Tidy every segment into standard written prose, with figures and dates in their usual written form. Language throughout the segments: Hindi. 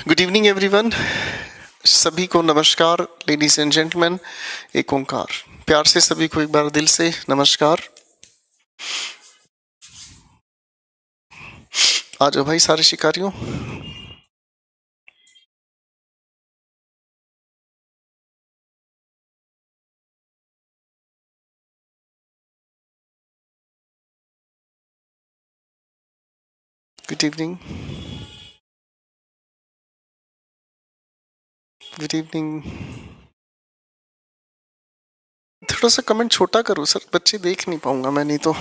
Good evening everyone. सभी को नमस्कार। लेडीज एंड जेंटलमैन, एक ओंकार प्यार से सभी को एक बार दिल से नमस्कार। आ जाओ भाई सारे शिकारियों। Good evening, good evening. थोड़ा सा कमेंट छोटा करो सर, बच्चे देख नहीं पाऊंगा मैं नहीं तो।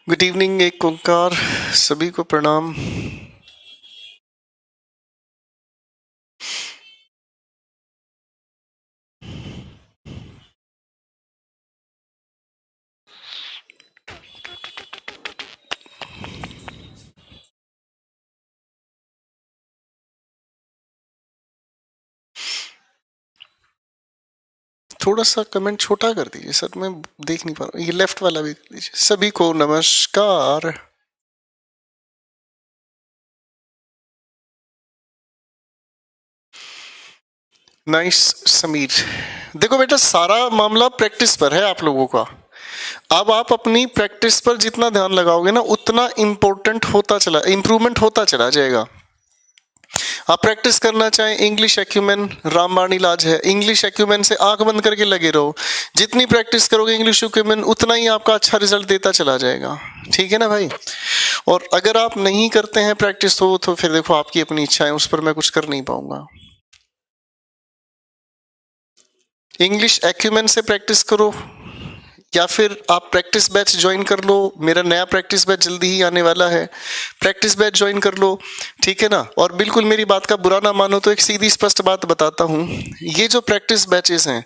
गुड इवनिंग, एक ओंकार, सभी को प्रणाम। थोड़ा सा कमेंट छोटा कर दीजिए सर, मैं देख नहीं पा रहा हूँ। ये लेफ्ट वाला भी कर दीजिए। सभी को नमस्कार। नाइस समीर। देखो बेटा, सारा मामला प्रैक्टिस पर है आप लोगों का। अब आप अपनी प्रैक्टिस पर जितना ध्यान लगाओगे ना, उतना इम्प्रूवमेंट होता चला जाएगा। आप प्रैक्टिस करना चाहें इंग्लिश एक्यूमेन, रामबाण इलाज है। इंग्लिश एक्यूमेन से आंख बंद करके लगे रहो। जितनी प्रैक्टिस करोगे इंग्लिश एक्यूमेन, उतना ही आपका अच्छा रिजल्ट देता चला जाएगा। ठीक है ना भाई? और अगर आप नहीं करते हैं प्रैक्टिस तो फिर देखो आपकी अपनी इच्छा है, उस पर मैं कुछ कर नहीं पाऊंगा। इंग्लिश एक्यूमेन से प्रैक्टिस करो या फिर आप प्रैक्टिस बैच ज्वाइन कर लो। मेरा नया प्रैक्टिस बैच जल्दी ही आने वाला है, प्रैक्टिस बैच ज्वाइन कर लो। ठीक है ना? और बिल्कुल मेरी बात का बुरा ना मानो तो एक सीधी स्पष्ट बात बताता हूँ, ये जो प्रैक्टिस बैचेस हैं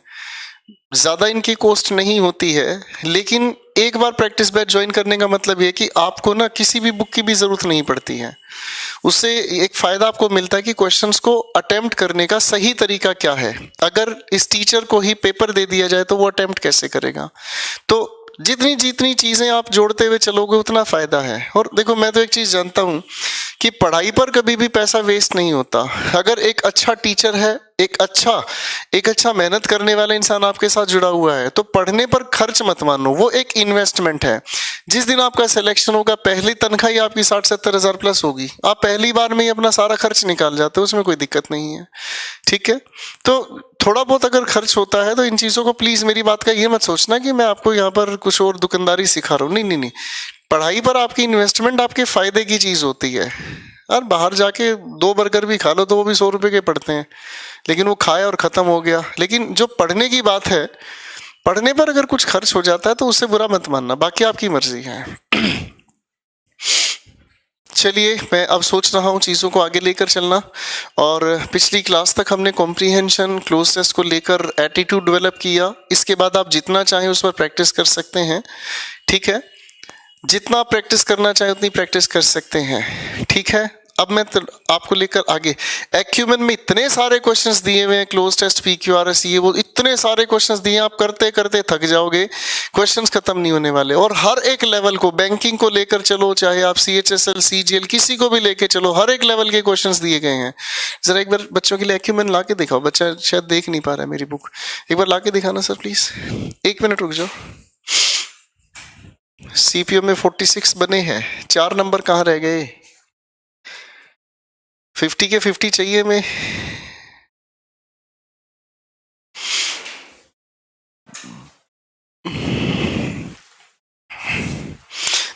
ज़्यादा इनकी कॉस्ट नहीं होती है, लेकिन एक बार प्रैक्टिस बैच ज्वाइन करने का मतलब ये कि आपको ना किसी भी बुक की भी ज़रूरत नहीं पड़ती है। उससे एक फ़ायदा आपको मिलता है कि क्वेश्चंस को अटेम्प्ट करने का सही तरीका क्या है। अगर इस टीचर को ही पेपर दे दिया जाए तो वो अटेम्प्ट कैसे करेगा? तो जितनी जितनी चीज़ें आप जोड़ते हुए चलोगे उतना फ़ायदा है। और देखो, मैं तो एक चीज़ जानता हूँ कि पढ़ाई पर कभी भी पैसा वेस्ट नहीं होता। अगर एक अच्छा टीचर है, एक अच्छा मेहनत करने वाला इंसान आपके साथ जुड़ा हुआ है, तो पढ़ने पर खर्च मत मानो, वो एक इन्वेस्टमेंट है। जिस दिन आपका सिलेक्शन होगा, पहली तनख्वाह ही आपकी 60-70 हज़ार प्लस होगी। आप पहली बार में ही अपना सारा खर्च निकाल जाते हो, उसमें कोई दिक्कत नहीं है। ठीक है? तो थोड़ा बहुत अगर खर्च होता है तो इन चीज़ों को प्लीज़, मेरी बात का ये मत सोचना कि मैं आपको यहाँ पर कुछ और दुकानदारी सिखा रहा हूँ। नहीं, पढ़ाई पर आपकी इन्वेस्टमेंट आपके फायदे की चीज़ होती है। और बाहर जाके 2 बर्गर भी खा लो तो वो भी 100 रुपये के पड़ते हैं, लेकिन वो खाया और ख़त्म हो गया। लेकिन जो पढ़ने की बात है, पढ़ने पर अगर कुछ खर्च हो जाता है तो उससे बुरा मत मानना, बाकी आपकी मर्जी है। चलिए, मैं अब सोच रहा हूँ चीज़ों को आगे लेकर चलना। और पिछली क्लास तक हमने कॉम्प्रीहेंशन, क्लोज टेस्ट को लेकर एटीट्यूड डेवलप किया। इसके बाद आप जितना चाहें उस पर प्रैक्टिस कर सकते हैं। ठीक है? जितना प्रैक्टिस करना चाहे उतनी प्रैक्टिस कर सकते हैं। ठीक है? अब मैं आपको लेकर आगे, एक्यूमेन में इतने सारे क्वेश्चंस दिए हुए हैं, क्लोज टेस्ट, PQRS, ये वो इतने सारे क्वेश्चंस दिए हैं, आप करते करते थक जाओगे। क्वेश्चंस खत्म नहीं होने वाले। और हर एक लेवल को, बैंकिंग को लेकर चलो, चाहे आप CHSL, CGL, किसी को भी लेके चलो, हर एक लेवल के क्वेश्चंस दिए गए हैं। जरा एक बार बच्चों के लिए एक्यूमेन ला के दिखाओ। बच्चा शायद देख नहीं पा रहा है मेरी बुक, एक बार ला के दिखाना सर प्लीज। 1 मिनट रुक जाओ। CPO में 46 बने हैं, 4 नंबर कहाँ रह गए? 50 के 50 चाहिए मैं।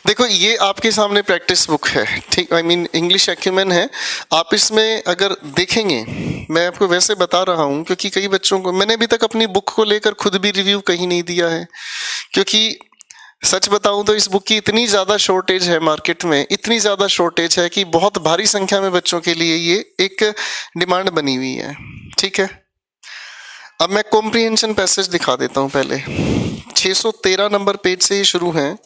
देखो, ये आपके सामने प्रैक्टिस बुक है। ठीक, आई मीन इंग्लिश एक्यूमेन है। आप इसमें अगर देखेंगे, मैं आपको वैसे बता रहा हूँ क्योंकि कई बच्चों को, मैंने अभी तक अपनी बुक को लेकर खुद भी रिव्यू कहीं नहीं दिया है, क्योंकि सच बताऊं तो इस बुक की इतनी ज़्यादा शॉर्टेज है मार्केट में, इतनी ज़्यादा शॉर्टेज है कि बहुत भारी संख्या में बच्चों के लिए ये एक डिमांड बनी हुई है। ठीक है? अब मैं कॉम्प्रिहेंशन पैसेज दिखा देता हूं पहले। 613 नंबर पेज से ही शुरू है।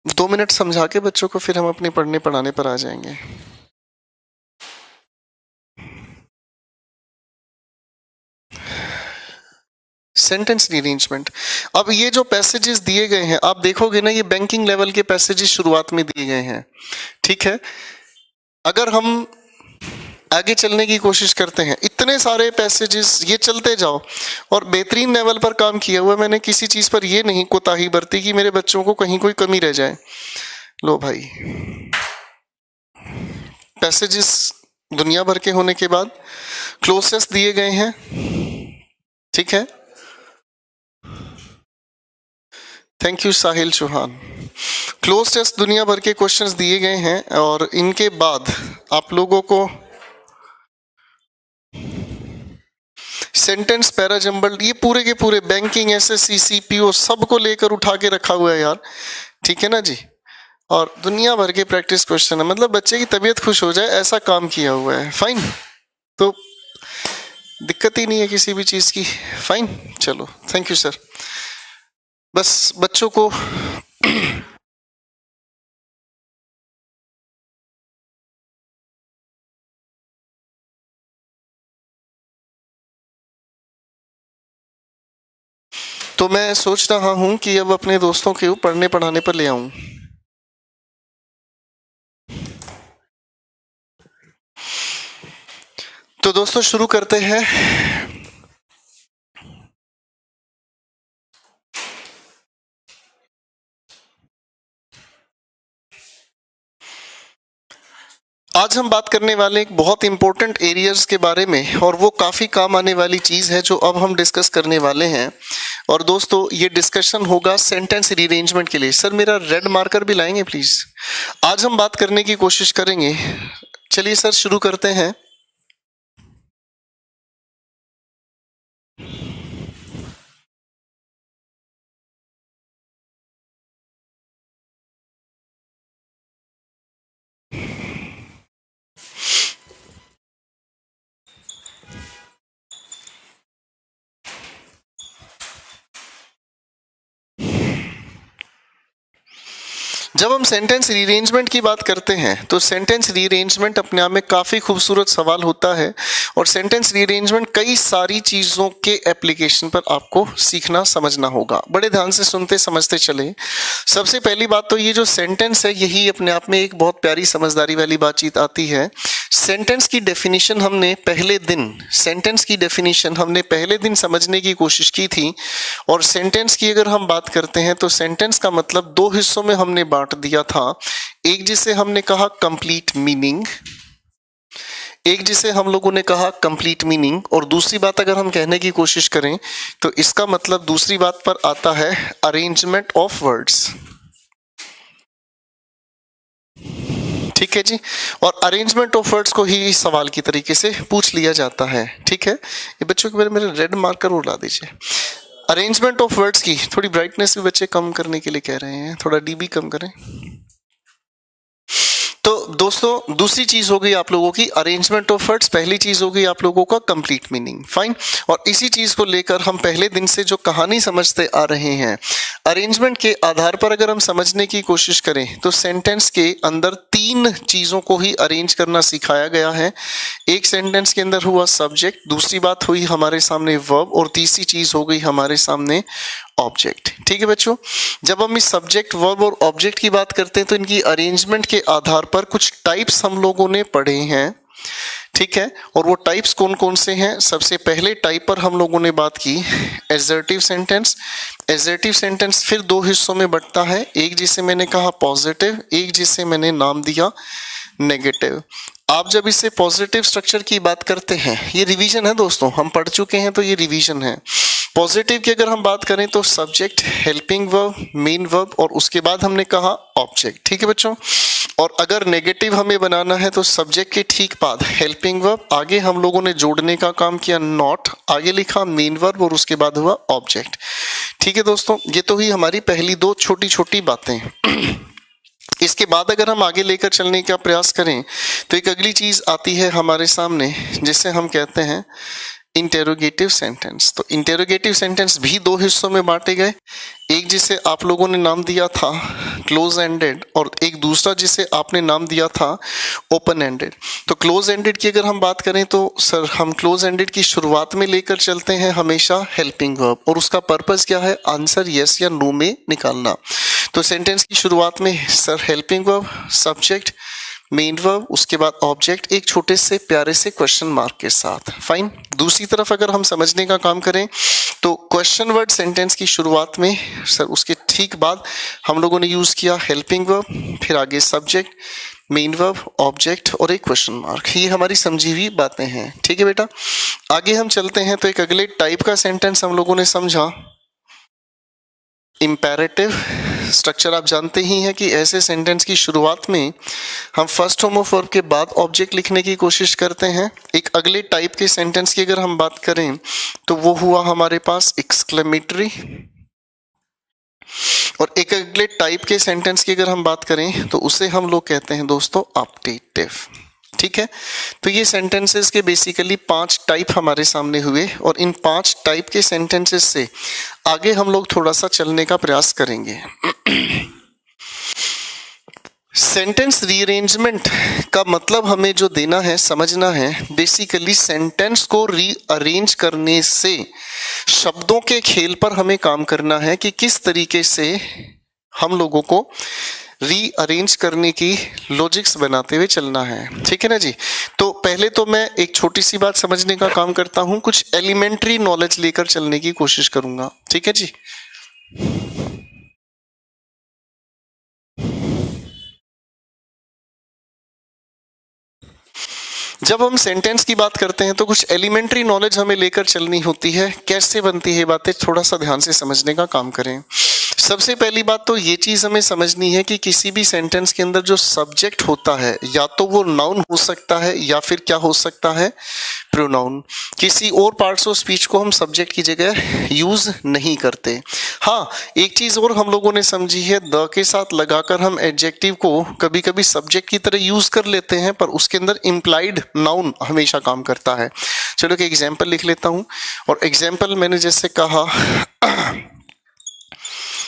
2 मिनट समझा के बच्चों को फिर हम अपने पढ़ने पढ़ाने पर आ जाएंगे। Sentence rearrangement. अब ये जो पैसेजेस दिए गए हैं आप देखोगे ना, ये बैंकिंग लेवल के पैसेजेस शुरुआत में दिए गए हैं, ठीक है। अगर हम आगे चलने की कोशिश करते हैं, इतने सारे पैसेजेस ये चलते जाओ, और बेहतरीन लेवल पर काम किया हुआ, मैंने किसी चीज पर ये नहीं कोताही बरती कि मेरे बच्चों को कहीं कोई कमी रह जाए। लो भाई, पैसेजेस दुनिया भर के होने के बाद क्लोजेस दिए गए हैं, ठीक है। Thank you Sahil Chauhan. Close test दुनिया भर के क्वेश्चंस दिए गए हैं, और इनके बाद आप लोगों को सेंटेंस पैराजंबल, ये पूरे के पूरे बैंकिंग, एसएससी, सीपीओ सबको लेकर उठा के रखा हुआ है यार, ठीक है ना जी। और दुनिया भर के प्रैक्टिस क्वेश्चन है, मतलब बच्चे की तबीयत खुश हो जाए ऐसा काम किया हुआ है। फाइन, तो दिक्कत ही नहीं है किसी भी चीज की। फाइन, चलो थैंक यू सर। बस बच्चों को तो मैं सोच रहा हूं कि अब अपने दोस्तों के पढ़ने पढ़ाने पर ले आऊं। तो दोस्तों शुरू करते हैं। आज हम बात करने वाले एक बहुत इंपॉर्टेंट एरियाज के बारे में, और वो काफी काम आने वाली चीज है जो अब हम डिस्कस करने वाले हैं। और दोस्तों ये डिस्कशन होगा सेंटेंस रीअरेंजमेंट के लिए। सर मेरा रेड मार्कर भी लाएंगे प्लीज। आज हम बात करने की कोशिश करेंगे। चलिए सर शुरू करते हैं। जब हम सेंटेंस रीअरेंजमेंट की बात करते हैं तो सेंटेंस रीअरेंजमेंट अपने आप में काफी खूबसूरत सवाल होता है, और सेंटेंस रीअरेंजमेंट कई सारी चीजों के एप्लीकेशन पर आपको सीखना समझना होगा। बड़े ध्यान से सुनते समझते चले। सबसे पहली बात तो ये जो सेंटेंस है यही अपने आप में एक बहुत प्यारी समझदारी वाली बातचीत आती है। सेंटेंस की डेफिनेशन हमने पहले दिन समझने की कोशिश की थी। और सेंटेंस की अगर हम बात करते हैं तो सेंटेंस का मतलब दो हिस्सों में हमने बांट दिया था। एक जिसे हमने कहा कंप्लीट मीनिंग, और दूसरी बात अगर हम कहने की कोशिश करें तो इसका मतलब दूसरी बात पर आता है अरेंजमेंट ऑफ वर्ड्स, ठीक है जी। और अरेंजमेंट ऑफ वर्ड्स को ही सवाल की तरीके से पूछ लिया जाता है, ठीक है। ये बच्चों के मेरे रेड मार्कर उड़ा दीजिए। अरेंजमेंट ऑफ वर्ड्स की थोड़ी ब्राइटनेस भी बच्चे कम करने के लिए कह रहे हैं, थोड़ा डीबी कम करें। तो दोस्तों दूसरी चीज हो गई आप लोगों की अरेंजमेंट ऑफ वर्ड्स, पहली चीज हो गई आप लोगों का कंप्लीट मीनिंग। फाइन, और इसी चीज को लेकर हम पहले दिन से जो कहानी समझते आ रहे हैं, अरेंजमेंट के आधार पर अगर हम समझने की कोशिश करें तो सेंटेंस के अंदर तीन चीजों को ही अरेंज करना सिखाया गया है। एक सेंटेंस के अंदर हुआ सब्जेक्ट, दूसरी बात हुई हमारे सामने वर्ब, और तीसरी चीज हो गई हमारे सामने ऑब्जेक्ट, ठीक है बच्चों। जब हम इस सब्जेक्ट, वर्ब और ऑब्जेक्ट की बात करते हैं तो इनकी अरेंजमेंट के आधार पर कुछ टाइप्स हम लोगों ने पढ़े हैं, ठीक है। और वो टाइप्स कौन कौन से हैं? सबसे पहले टाइप पर हम लोगों ने बात की एसर्टिव सेंटेंस। एसर्टिव सेंटेंस फिर दो हिस्सों में बंटता है, एक जिसे मैंने कहा पॉजिटिव, एक जिसे मैंने नाम दिया नेगेटिव। आप जब इससे पॉजिटिव स्ट्रक्चर की बात करते हैं, ये रिवीजन है दोस्तों, हम पढ़ चुके हैं तो ये रिवीजन है। पॉजिटिव की अगर हम बात करें तो subject, helping verb, main verb, और उसके बाद हमने कहा ऑब्जेक्ट, ठीक है बच्चों। और अगर नेगेटिव हमें बनाना है तो सब्जेक्ट के ठीक बाद हेल्पिंग वर्ब, आगे हम लोगों ने जोड़ने का काम किया नॉट, आगे लिखा मेन वर्ब, और उसके बाद हुआ ऑब्जेक्ट, ठीक है दोस्तों। ये तो ही हमारी पहली दो छोटी छोटी बातें। इसके बाद अगर हम आगे लेकर चलने का प्रयास करें तो एक अगली चीज आती है हमारे सामने जिसे हम कहते हैं इंटेरोगेटिव सेंटेंस। तो इंटेरोगेटिव सेंटेंस भी दो हिस्सों में बांटे गए, एक जिसे आप लोगों ने नाम दिया था क्लोज एंडेड और एक दूसरा जिसे आपने नाम दिया था ओपन एंडेड। तो क्लोज एंडेड की अगर हम बात करें तो सर हम क्लोज एंडेड की शुरुआत में लेकर चलते हैं हमेशा हेल्पिंग वर्ब, और उसका पर्पस क्या है, आंसर यस या नो में निकालना। तो सेंटेंस की शुरुआत में sir helping verb, subject, main verb, उसके बाद ऑब्जेक्ट एक छोटे से प्यारे से क्वेश्चन मार्क के साथ। फाइन। दूसरी तरफ अगर हम समझने का काम करें तो क्वेश्चन वर्ड सेंटेंस की शुरुआत में सर उसके ठीक बाद हम लोगों ने यूज किया हेल्पिंग वर्ब, फिर आगे सब्जेक्ट, मेन वर्ब, ऑब्जेक्ट और एक क्वेश्चन मार्क। ये हमारी समझी हुई बातें हैं। ठीक है बेटा, आगे हम चलते हैं तो एक अगले टाइप का सेंटेंस हम लोगों ने समझा इंपेरेटिव स्ट्रक्चर। आप जानते ही हैं कि ऐसे सेंटेंस की शुरुआत में हम फर्स्ट फॉर्म ऑफ वर्ब के बाद ऑब्जेक्ट लिखने की कोशिश करते हैं। एक अगले टाइप के सेंटेंस की अगर हम बात करें तो वो हुआ हमारे पास एक्सक्लेमेटरी, और एक अगले टाइप के सेंटेंस की अगर हम बात करें तो उसे हम लोग कहते हैं दोस्तों ऑप्टेटिव। ठीक है, तो ये सेंटेंसेस के बेसिकली 5 टाइप हमारे सामने हुए, और इन 5 टाइप के सेंटेंसेस से आगे हम लोग थोड़ा सा चलने का प्रयास करेंगे। सेंटेंस रीअरेंजमेंट का मतलब हमें जो देना है, समझना है, बेसिकली सेंटेंस को रीअरेंज करने से शब्दों के खेल पर हमें काम करना है कि किस तरीके से हम लोगों को रीअरेंज करने की लॉजिक्स बनाते हुए चलना है। ठीक है ना जी। तो पहले तो मैं एक छोटी सी बात समझने का काम करता हूं, कुछ एलिमेंट्री नॉलेज लेकर चलने की कोशिश करूंगा। ठीक है जी। जब हम सेंटेंस की बात करते हैं तो कुछ एलिमेंट्री नॉलेज हमें लेकर चलनी होती है। कैसे बनती है बातें, थोड़ा सा ध्यान से समझने का काम करें। सबसे पहली बात तो ये चीज हमें समझनी है कि किसी भी सेंटेंस के अंदर जो सब्जेक्ट होता है या तो वो नाउन हो सकता है या फिर क्या हो सकता है, प्रोनाउन। किसी और पार्ट्स ऑफ स्पीच को हम सब्जेक्ट की जगह यूज नहीं करते। हाँ, एक चीज और हम लोगों ने समझी है, द के साथ लगाकर हम एडजेक्टिव को कभी कभी सब्जेक्ट की तरह यूज कर लेते हैं, पर उसके अंदर इम्प्लाइड नाउन हमेशा काम करता है। चलो एक एग्जाम्पल लिख लेता हूं, और एग्जाम्पल मैंने जैसे कहा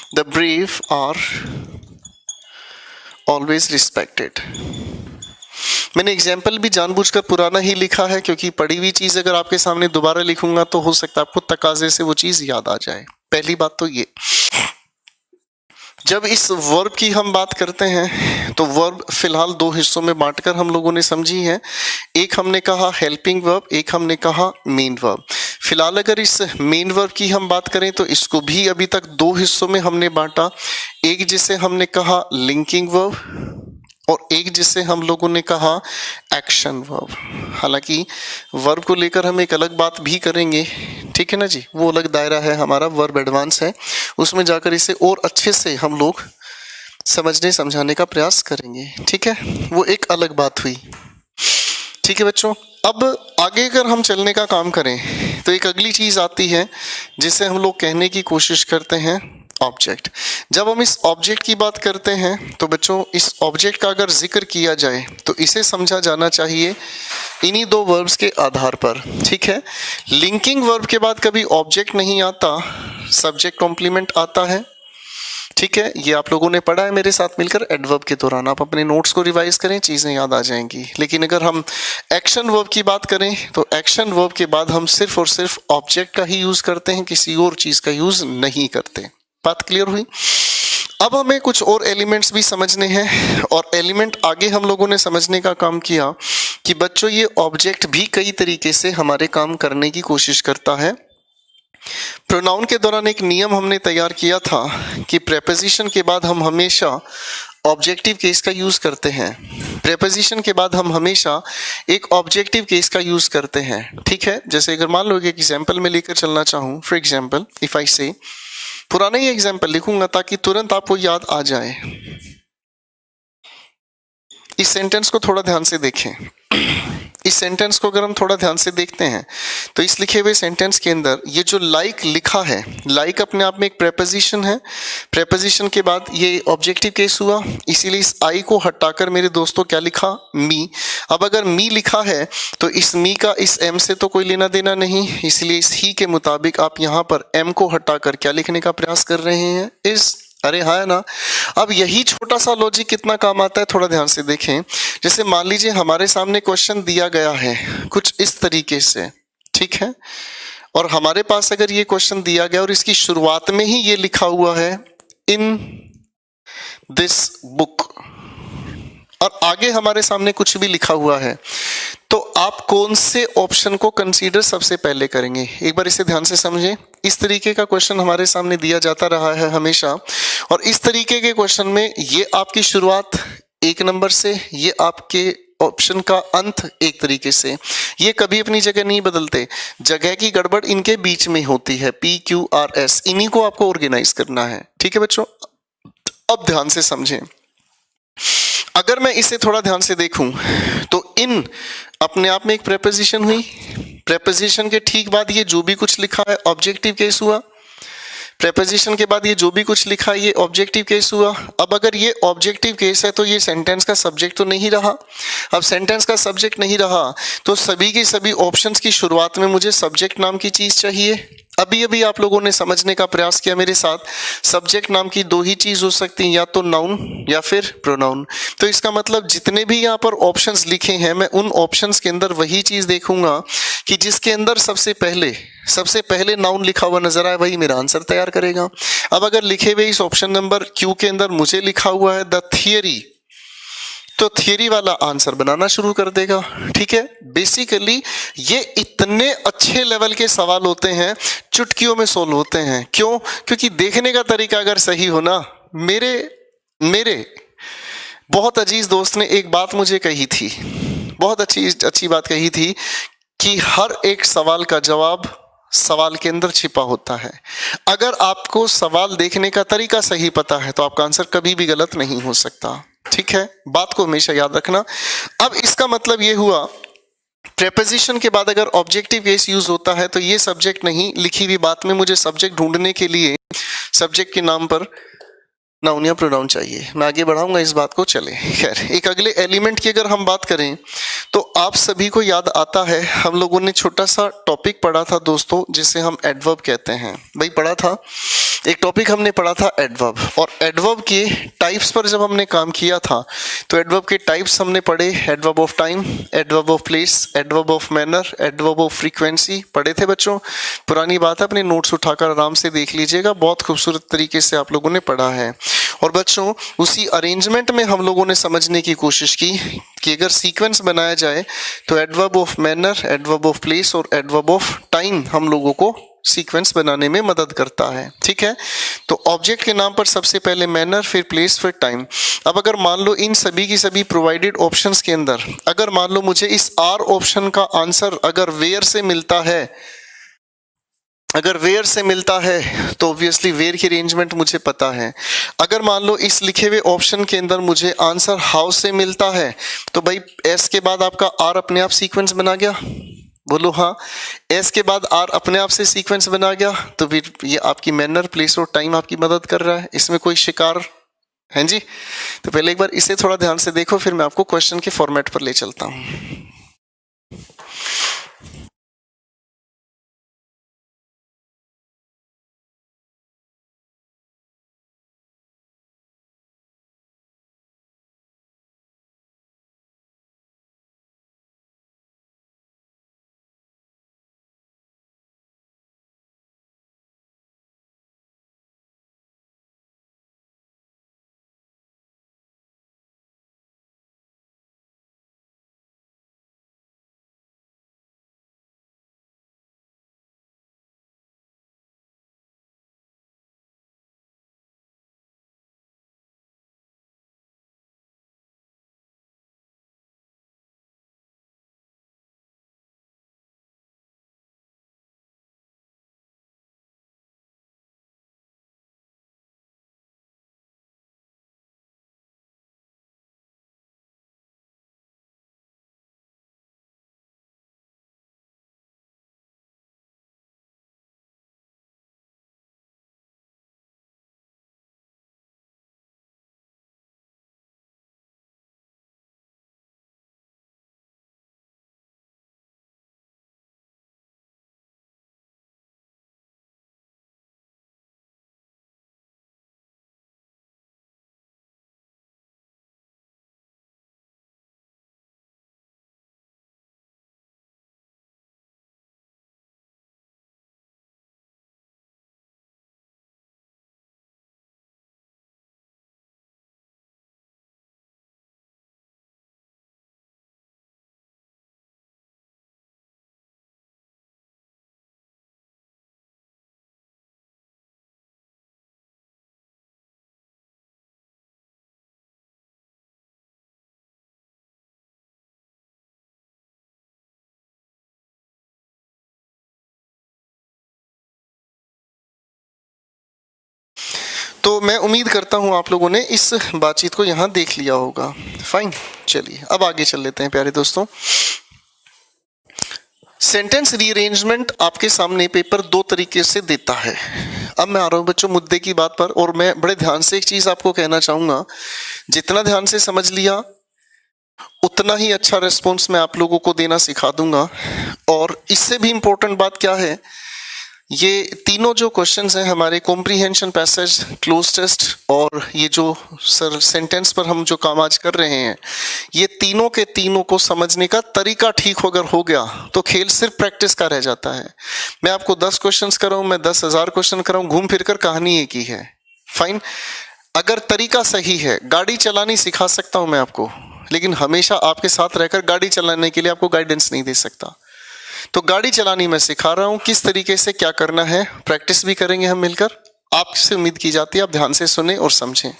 The brave are always respected। मैंने एग्जाम्पल भी जानबूझकर पुराना ही लिखा है, क्योंकि पढ़ी हुई चीज अगर आपके सामने दोबारा लिखूंगा तो हो सकता है आपको तकाजे से वो चीज याद आ जाए। पहली बात तो ये, जब इस वर्ब की हम बात करते हैं तो वर्ब फिलहाल 2 हिस्सों में बांटकर हम लोगों ने समझी है। एक हमने कहा हेल्पिंग वर्ब, एक हमने कहा मेन वर्ब। फिलहाल अगर इस मेन वर्ब की हम बात करें तो इसको भी अभी तक 2 हिस्सों में हमने बांटा, एक जिसे हमने कहा लिंकिंग वर्ब और एक जिसे हम लोगों ने कहा एक्शन वर्ब। हालांकि वर्ब को लेकर हम एक अलग बात भी करेंगे, ठीक है ना जी, वो अलग दायरा है हमारा, वर्ब एडवांस है, उसमें जाकर इसे और अच्छे से हम लोग समझने समझाने का प्रयास करेंगे। ठीक है, वो एक अलग बात हुई। ठीक है बच्चों, अब आगे अगर हम चलने का काम करें तो एक अगली चीज आती है जिसे हम लोग कहने की कोशिश करते हैं ऑब्जेक्ट। जब हम इस ऑब्जेक्ट की बात करते हैं तो बच्चों इस ऑब्जेक्ट का अगर जिक्र किया जाए तो इसे समझा जाना चाहिए इन्हीं 2 वर्ब्स के आधार पर। ठीक है, लिंकिंग वर्ब के बाद कभी ऑब्जेक्ट नहीं आता, सब्जेक्ट कॉम्प्लीमेंट आता है। ठीक है, ये आप लोगों ने पढ़ा है मेरे साथ मिलकर एडवर्ब के दौरान। आप अपने नोट्स को रिवाइज करें, चीजें याद आ जाएंगी। लेकिन अगर हम एक्शन वर्ब की बात करें तो एक्शन वर्ब के बाद हम सिर्फ और सिर्फ ऑब्जेक्ट का ही यूज करते हैं, किसी और चीज का यूज नहीं करते। बात क्लियर हुई? अब हमें कुछ और एलिमेंट्स भी समझने हैं, और एलिमेंट आगे हम लोगों ने समझने का काम किया कि बच्चों ये ऑब्जेक्ट भी कई तरीके से हमारे काम करने की कोशिश करता है। प्रोनाउन के दौरान एक नियम हमने तैयार किया था कि प्रेपोजिशन के बाद हम हमेशा ऑब्जेक्टिव केस का यूज करते हैं। प्रेपोजिशन के बाद हम हमेशा एक ऑब्जेक्टिव केस का यूज करते हैं। ठीक है, जैसे अगर मान लो एक एग्जाम्पल में लेकर चलना चाहूं, फॉर एग्जाम्पल इफ आई से, पुराना ही एग्जाम्पल लिखूंगा ताकि तुरंत आपको याद आ जाए। इस सेंटेंस को थोड़ा ध्यान से देखें। इस सेंटेंस को अगर हम थोड़ा ध्यान से देखते हैं तो इस लिखे हुए सेंटेंस के अंदर ये जो लाइक लिखा है, लाइक अपने आप में एक प्रेपोजिशन है। प्रेपोजिशन के बाद ये ऑब्जेक्टिव केस हुआ, इसीलिए इस आई को हटाकर मेरे दोस्तों क्या लिखा, मी। अब अगर मी लिखा है तो इस मी का इस एम से तो कोई लेना देना नहीं, इसलिए इस ही के मुताबिक आप यहाँ पर एम को हटाकर क्या लिखने का प्रयास कर रहे हैं, इस। अरे हाँ है ना। अब यही छोटा सा लॉजिक कितना काम आता है, थोड़ा ध्यान से देखें। जैसे मान लीजिए हमारे सामने क्वेश्चन दिया गया है कुछ इस तरीके से, ठीक है, और हमारे पास अगर ये क्वेश्चन दिया गया और इसकी शुरुआत में ही ये लिखा हुआ है इन दिस बुक, और आगे हमारे सामने कुछ भी लिखा हुआ है, तो आप कौन से ऑप्शन को कंसीडर सबसे पहले करेंगे? एक बार इसे ध्यान से समझें। इस तरीके का क्वेश्चन हमारे सामने दिया जाता रहा है हमेशा, और इस तरीके के क्वेश्चन में ये आपकी शुरुआत 1 नंबर से, ये आपके ऑप्शन का अंत एक तरीके से, ये कभी अपनी जगह नहीं बदलते। जगह की गड़बड़ इनके बीच में होती है, PQRS, इन्हीं को आपको ऑर्गेनाइज करना है। ठीक है बच्चों, अब ध्यान से समझें। अगर मैं इसे थोड़ा ध्यान से देखूं तो इन अपने आप में एक प्रेपोजिशन हुई, प्रेपोजिशन के ठीक बाद ये जो भी कुछ लिखा है ऑब्जेक्टिव केस हुआ, प्रेपोजिशन के बाद ये जो भी कुछ लिखा है ये ऑब्जेक्टिव केस हुआ। अब अगर ये ऑब्जेक्टिव केस है तो ये सेंटेंस का सब्जेक्ट तो नहीं रहा। अब सेंटेंस का सब्जेक्ट नहीं रहा तो सभी के सभी ऑप्शंस की शुरुआत में मुझे सब्जेक्ट नाम की चीज चाहिए। अभी अभी आप लोगों ने समझने का प्रयास किया मेरे साथ, सब्जेक्ट नाम की 2 ही चीज हो सकती हैं, या तो नाउन या फिर प्रोनाउन। तो इसका मतलब जितने भी यहाँ पर ऑप्शंस लिखे हैं मैं उन ऑप्शंस के अंदर वही चीज देखूंगा कि जिसके अंदर सबसे पहले नाउन लिखा हुआ नजर आए, वही मेरा आंसर तैयार करेगा। अब अगर लिखे हुए इस ऑप्शन नंबर क्यू के अंदर मुझे लिखा हुआ है द थियरी, तो थियरी वाला आंसर बनाना शुरू कर देगा। ठीक है, बेसिकली ये इतने अच्छे लेवल के सवाल होते हैं, चुटकियों में सोल्व होते हैं। क्यों? क्योंकि देखने का तरीका अगर सही हो ना, मेरे बहुत अजीज दोस्त ने एक बात मुझे कही थी, बहुत अच्छी बात कही थी कि हर एक सवाल का जवाब सवाल के अंदर छिपा होता है। अगर आपको सवाल देखने का तरीका सही पता है तो आपका आंसर कभी भी गलत नहीं हो सकता। ठीक है, बात को हमेशा याद रखना। अब इसका मतलब ये हुआ प्रेपोजिशन के बाद अगर ऑब्जेक्टिव केस यूज होता है तो ये सब्जेक्ट नहीं, लिखी हुई बात में मुझे सब्जेक्ट ढूंढने के लिए सब्जेक्ट के नाम पर नाउन या प्रोनाउन चाहिए। मैं आगे बढ़ाऊंगा इस बात को, चले। खैर, एक अगले एलिमेंट की अगर हम बात करें तो आप सभी को याद आता है हम लोगों ने छोटा सा टॉपिक पढ़ा था दोस्तों जिसे हम एडवर्ब कहते हैं। भाई पढ़ा था, एक टॉपिक हमने पढ़ा था एडवर्ब, और एडवर्ब के टाइप्स पर जब हमने काम किया था तो एडवर्ब के टाइप्स हमने पढ़े, adverb of time, adverb of place, adverb of manner, adverb of frequency पढ़े थे बच्चों। पुरानी बात है, अपने नोट्स उठाकर आराम से देख लीजिएगा, बहुत खूबसूरत तरीके से आप लोगों ने पढ़ा है। और बच्चों उसी अरेंजमेंट में हम लोगों ने समझने की कोशिश की कि अगर सीक्वेंस बनाया जाए तो adverb of manner, adverb of place और एडवर्ब ऑफ टाइम हम लोगों को सीक्वेंस बनाने में मदद करता है। ठीक है, तो ऑब्जेक्ट के नाम पर सबसे पहले मैनर, फिर प्लेस, फिर टाइम। अब अगर मान लो इन सभी की सभी प्रोवाइडेड ऑप्शंस के अंदर अगर मान लो मुझे इस आर ऑप्शन का आंसर अगर वेयर से मिलता है, अगर वेयर से मिलता है तो ऑब्वियसली वेयर की अरेंजमेंट मुझे पता है। अगर मान लो इस लिखे हुए ऑप्शन के अंदर मुझे आंसर हाउ से मिलता है तो भाई एस के बाद आपका आर अपने आप सीक्वेंस बना गया, बोलो हाँ। एस के बाद आर अपने आप से सीक्वेंस बना गया, तो फिर ये आपकी मैनर, प्लेस और टाइम आपकी मदद कर रहा है, इसमें कोई शिकार है जी। तो पहले एक बार इसे थोड़ा ध्यान से देखो, फिर मैं आपको क्वेश्चन के फॉर्मेट पर ले चलता हूँ। तो मैं उम्मीद करता हूं आप लोगों ने इस बातचीत को यहां देख लिया होगा। फाइन, चलिए अब आगे चल लेते हैं प्यारे दोस्तों। सेंटेंस रीअरेंजमेंट आपके सामने पेपर दो तरीके से देता है। अब मैं आ रहा हूं बच्चों मुद्दे की बात पर, और मैं बड़े ध्यान से एक चीज आपको कहना चाहूंगा, जितना ध्यान से समझ लिया उतना ही अच्छा रिस्पॉन्स मैं आप लोगों को देना सिखा दूंगा। और इससे भी इंपॉर्टेंट बात क्या है, ये तीनों जो क्वेश्चंस हैं हमारे कॉम्प्रीहेंशन, पैसेज, क्लोज टेस्ट और ये जो सर सेंटेंस पर हम जो काम आज कर रहे हैं, ये तीनों के तीनों को समझने का तरीका ठीक अगर हो गया तो खेल सिर्फ प्रैक्टिस का रह जाता है। मैं आपको 10 क्वेश्चंस कराऊं, मैं 10,000 क्वेश्चन कराऊं, घूम फिर कर कहानी एक ही है। फाइन, अगर तरीका सही है, गाड़ी चलानी सिखा सकता हूं मैं आपको, लेकिन हमेशा आपके साथ रहकर गाड़ी चलाने के लिए आपको गाइडेंस नहीं दे सकता। तो गाड़ी चलानी मैं सिखा रहा हूं, किस तरीके से क्या करना है, प्रैक्टिस भी करेंगे हम मिलकर। आपसे उम्मीद की जाती है आप ध्यान से सुने और समझें।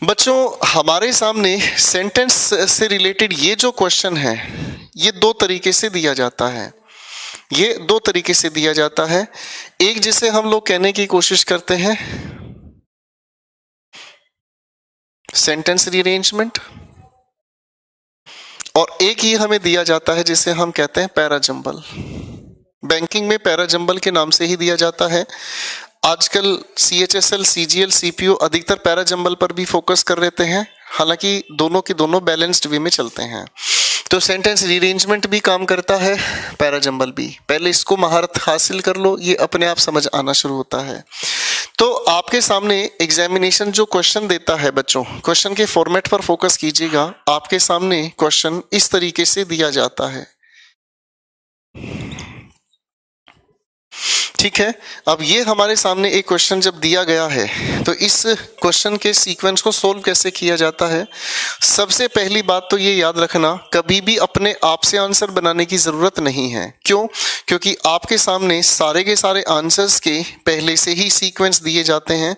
बच्चों, हमारे सामने सेंटेंस से रिलेटेड ये जो क्वेश्चन है, ये दो तरीके से दिया जाता है। ये दो तरीके से दिया जाता है। एक जिसे हम लोग कहने की कोशिश करते हैं सेंटेंस रीअरेंजमेंट, और एक ही हमें दिया जाता है जिसे हम कहते हैं पैराजंबल। बैंकिंग में पैराजंबल के नाम से ही दिया जाता है। आजकल CHSL, CGL, CPO अधिकतर पैराजंबल पर भी फोकस कर लेते हैं, हालांकि दोनों के दोनों बैलेंस्ड वे में चलते हैं। तो सेंटेंस रीअरेंजमेंट भी काम करता है, पैराजंबल भी। पहले इसको महारत हासिल कर लो, ये अपने आप समझ आना शुरू होता है। तो आपके सामने एग्जामिनेशन जो क्वेश्चन देता है बच्चों, क्वेश्चन के फॉर्मेट पर फोकस कीजिएगा। आपके सामने क्वेश्चन इस तरीके से दिया जाता है, ठीक है। अब ये हमारे सामने एक क्वेश्चन जब दिया गया है तो इस क्वेश्चन के सीक्वेंस को सोल्व कैसे किया जाता है। सबसे पहली बात तो ये याद रखना, कभी भी अपने आप से आंसर बनाने की जरूरत नहीं है। क्यों? क्योंकि आपके सामने सारे के सारे आंसर्स के पहले से ही सीक्वेंस दिए जाते हैं।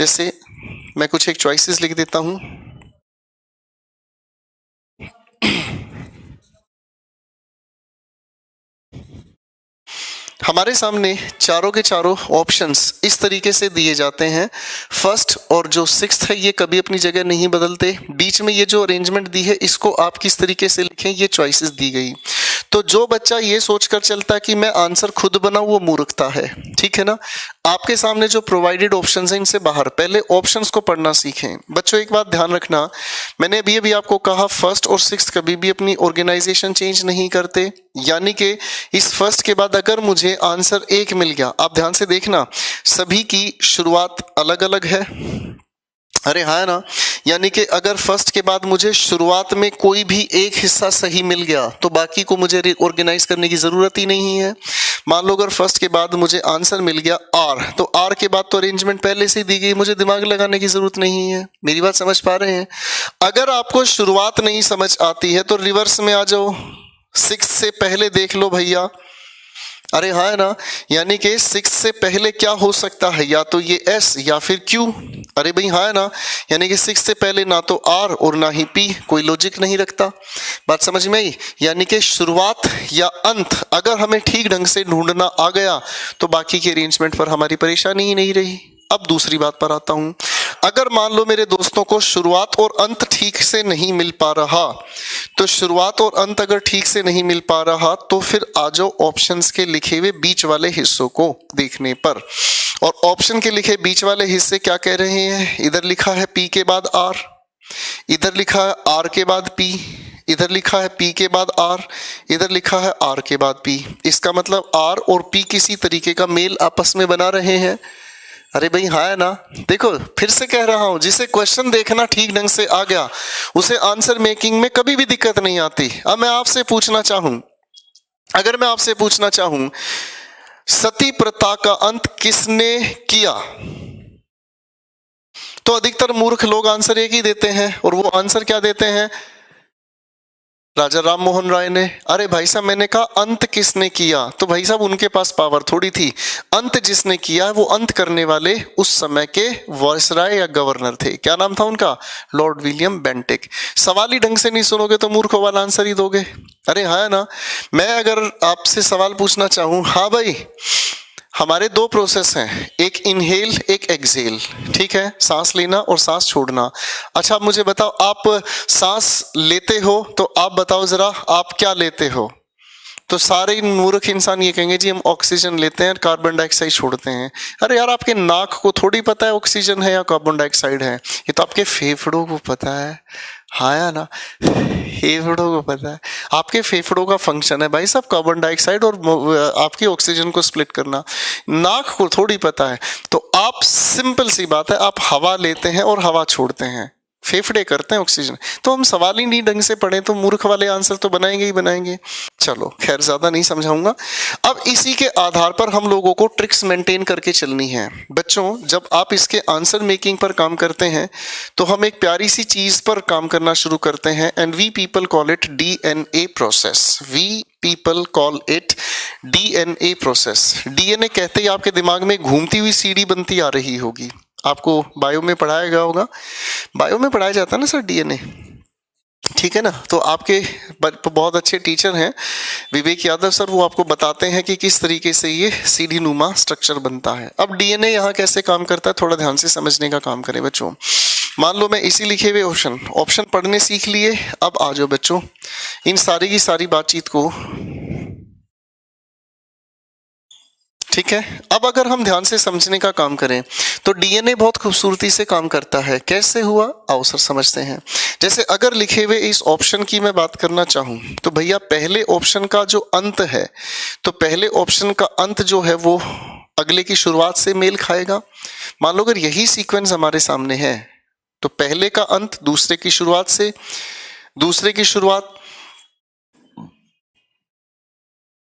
जैसे मैं कुछ एक चॉइसेस लिख देता हूं। हमारे सामने चारों के चारों ऑप्शंस इस तरीके से दिए जाते हैं। फर्स्ट और जो सिक्स्थ है ये कभी अपनी जगह नहीं बदलते। बीच में ये जो अरेंजमेंट दी है इसको आप किस तरीके से लिखें, ये चॉइसेस दी गई। तो जो बच्चा ये सोचकर चलता है कि मैं आंसर खुद बनाऊं, वो मूर्खता है, ठीक है ना। आपके सामने जो प्रोवाइडेड ऑप्शंस हैं इनसे बाहर पहले ऑप्शंस को पढ़ना सीखें। बच्चों एक बात ध्यान रखना, मैंने अभी आपको कहा फर्स्ट और सिक्स्थ कभी भी अपनी ऑर्गेनाइजेशन चेंज नहीं करते। यानी कि इस फर्स्ट के बाद अगर मुझे आंसर एक मिल गया, आप ध्यान से देखना सभी की शुरुआत अलग अलग है। अरे हाँ ना, यानी कि अगर फर्स्ट के बाद मुझे शुरुआत में कोई भी एक हिस्सा सही मिल गया तो बाकी को मुझे रिऑर्गेनाइज करने की जरूरत ही नहीं है। मान लो अगर फर्स्ट के बाद मुझे आंसर मिल गया आर, तो आर के बाद तो अरेंजमेंट पहले से दी गई, मुझे दिमाग लगाने की जरूरत नहीं है। मेरी बात समझ पा रहे हैं? अगर आपको शुरुआत नहीं समझ आती है तो रिवर्स में आ जाओ, सिक्स से पहले देख लो भैया। अरे हाँ है ना, यानी कि सिक्स से पहले क्या हो सकता है, या तो ये एस या फिर क्यू। अरे भाई हाँ है ना, यानी कि सिक्स से पहले ना तो आर और ना ही पी, कोई लॉजिक नहीं रखता। बात समझ में आई? यानी कि शुरुआत या अंत अगर हमें ठीक ढंग से ढूंढना आ गया तो बाकी के अरेंजमेंट पर हमारी परेशानी ही नहीं रही। अब दूसरी बात पर आता हूं, अगर मान लो मेरे दोस्तों को शुरुआत और अंत ठीक से नहीं मिल पा रहा, तो शुरुआत और अंत अगर ठीक से नहीं मिल पा रहा तो फिर आ जाओ ऑप्शंस के लिखे हुए बीच वाले हिस्सों को देखने पर। और ऑप्शन के लिखे बीच वाले हिस्से क्या कह रहे हैं? इधर लिखा है पी के बाद आर, इधर लिखा है आर के बाद पी, इधर लिखा है पी के बाद आर, इधर लिखा है आर के बाद पी। इसका मतलब आर और पी किसी तरीके का मेल आपस में बना रहे हैं। अरे भाई हाँ है ना, देखो फिर से कह रहा हूं, जिसे क्वेश्चन देखना ठीक ढंग से आ गया उसे आंसर मेकिंग में कभी भी दिक्कत नहीं आती। अब मैं आपसे पूछना चाहूं, अगर मैं आपसे पूछना चाहूं सती प्रथा का अंत किसने किया, तो अधिकतर मूर्ख लोग आंसर एक ही देते हैं, और वो आंसर क्या देते हैं? राजा राम मोहन राय ने। अरे भाई साहब मैंने कहा अंत किसने किया, तो भाई साहब उनके पास पावर थोड़ी थी। अंत जिसने किया वो अंत करने वाले उस समय के वायसराय या गवर्नर थे। क्या नाम था उनका? Lord William Bentinck. सवाल ही ढंग से नहीं सुनोगे तो मूर्खों वाला आंसर ही दोगे। अरे हाँ ना, मैं अगर आपसे सवाल पूछना चाहूं, हाँ भाई हमारे दो प्रोसेस हैं, एक इनहेल एक एक्सहेल, ठीक है, सांस लेना और सांस छोड़ना। अच्छा आप मुझे बताओ, आप सांस लेते हो तो आप बताओ जरा आप क्या लेते हो? तो सारे मूर्ख इंसान ये कहेंगे जी हम ऑक्सीजन लेते हैं, कार्बन डाइऑक्साइड छोड़ते हैं। अरे यार आपके नाक को थोड़ी पता है ऑक्सीजन है या कार्बन डाइऑक्साइड है, ये तो आपके फेफड़ों को पता है। हाँ या ना, फेफड़ों को पता है। आपके फेफड़ों का फंक्शन है भाई साहब कार्बन डाइऑक्साइड और आपकी ऑक्सीजन को स्प्लिट करना, नाक को थोड़ी पता है। तो आप सिंपल सी बात है, आप हवा लेते हैं और हवा छोड़ते हैं, फेफड़े करते हैं ऑक्सीजन। तो हम सवाल ही नहीं ढंग से पढ़े तो मूर्ख वाले आंसर तो बनाएंगे ही बनाएंगे। चलो खैर ज्यादा नहीं समझाऊंगा। अब इसी के आधार पर हम लोगों को ट्रिक्स मेंटेन करके चलनी है। बच्चों जब आप इसके आंसर मेकिंग पर काम करते हैं तो हम एक प्यारी सी चीज पर काम करना शुरू करते हैं, and we people call it DNA process. We people call it DNA process. DNA कहते ही आपके दिमाग में घूमती हुई सीढ़ी बनती आ रही होगी। आपको बायो में पढ़ाया गया होगा, बायो में पढ़ाया जाता है ना सर DNA, ठीक है ना। तो आपके बहुत अच्छे टीचर हैं विवेक यादव सर, वो आपको बताते हैं कि किस तरीके से ये सीढ़ी नुमा स्ट्रक्चर बनता है। अब DNA यहाँ कैसे काम करता है थोड़ा ध्यान से समझने का काम करें बच्चों। मान लो मैं इसी लिखे हुए ऑप्शन पढ़ने सीख लिए। अब आ जाओ बच्चों इन सारी की सारी बातचीत को, ठीक है। अब अगर हम ध्यान से समझने का काम करें तो DNA बहुत खूबसूरती से काम करता है। कैसे हुआ आओ सर समझते हैं। जैसे अगर लिखे हुए इस ऑप्शन की मैं बात करना चाहूं तो भैया पहले ऑप्शन का जो अंत है, तो पहले ऑप्शन का अंत जो है वो अगले की शुरुआत से मेल खाएगा। मान लो अगर यही सीक्वेंस हमारे सामने है तो पहले का अंत दूसरे की शुरुआत से, दूसरे की शुरुआत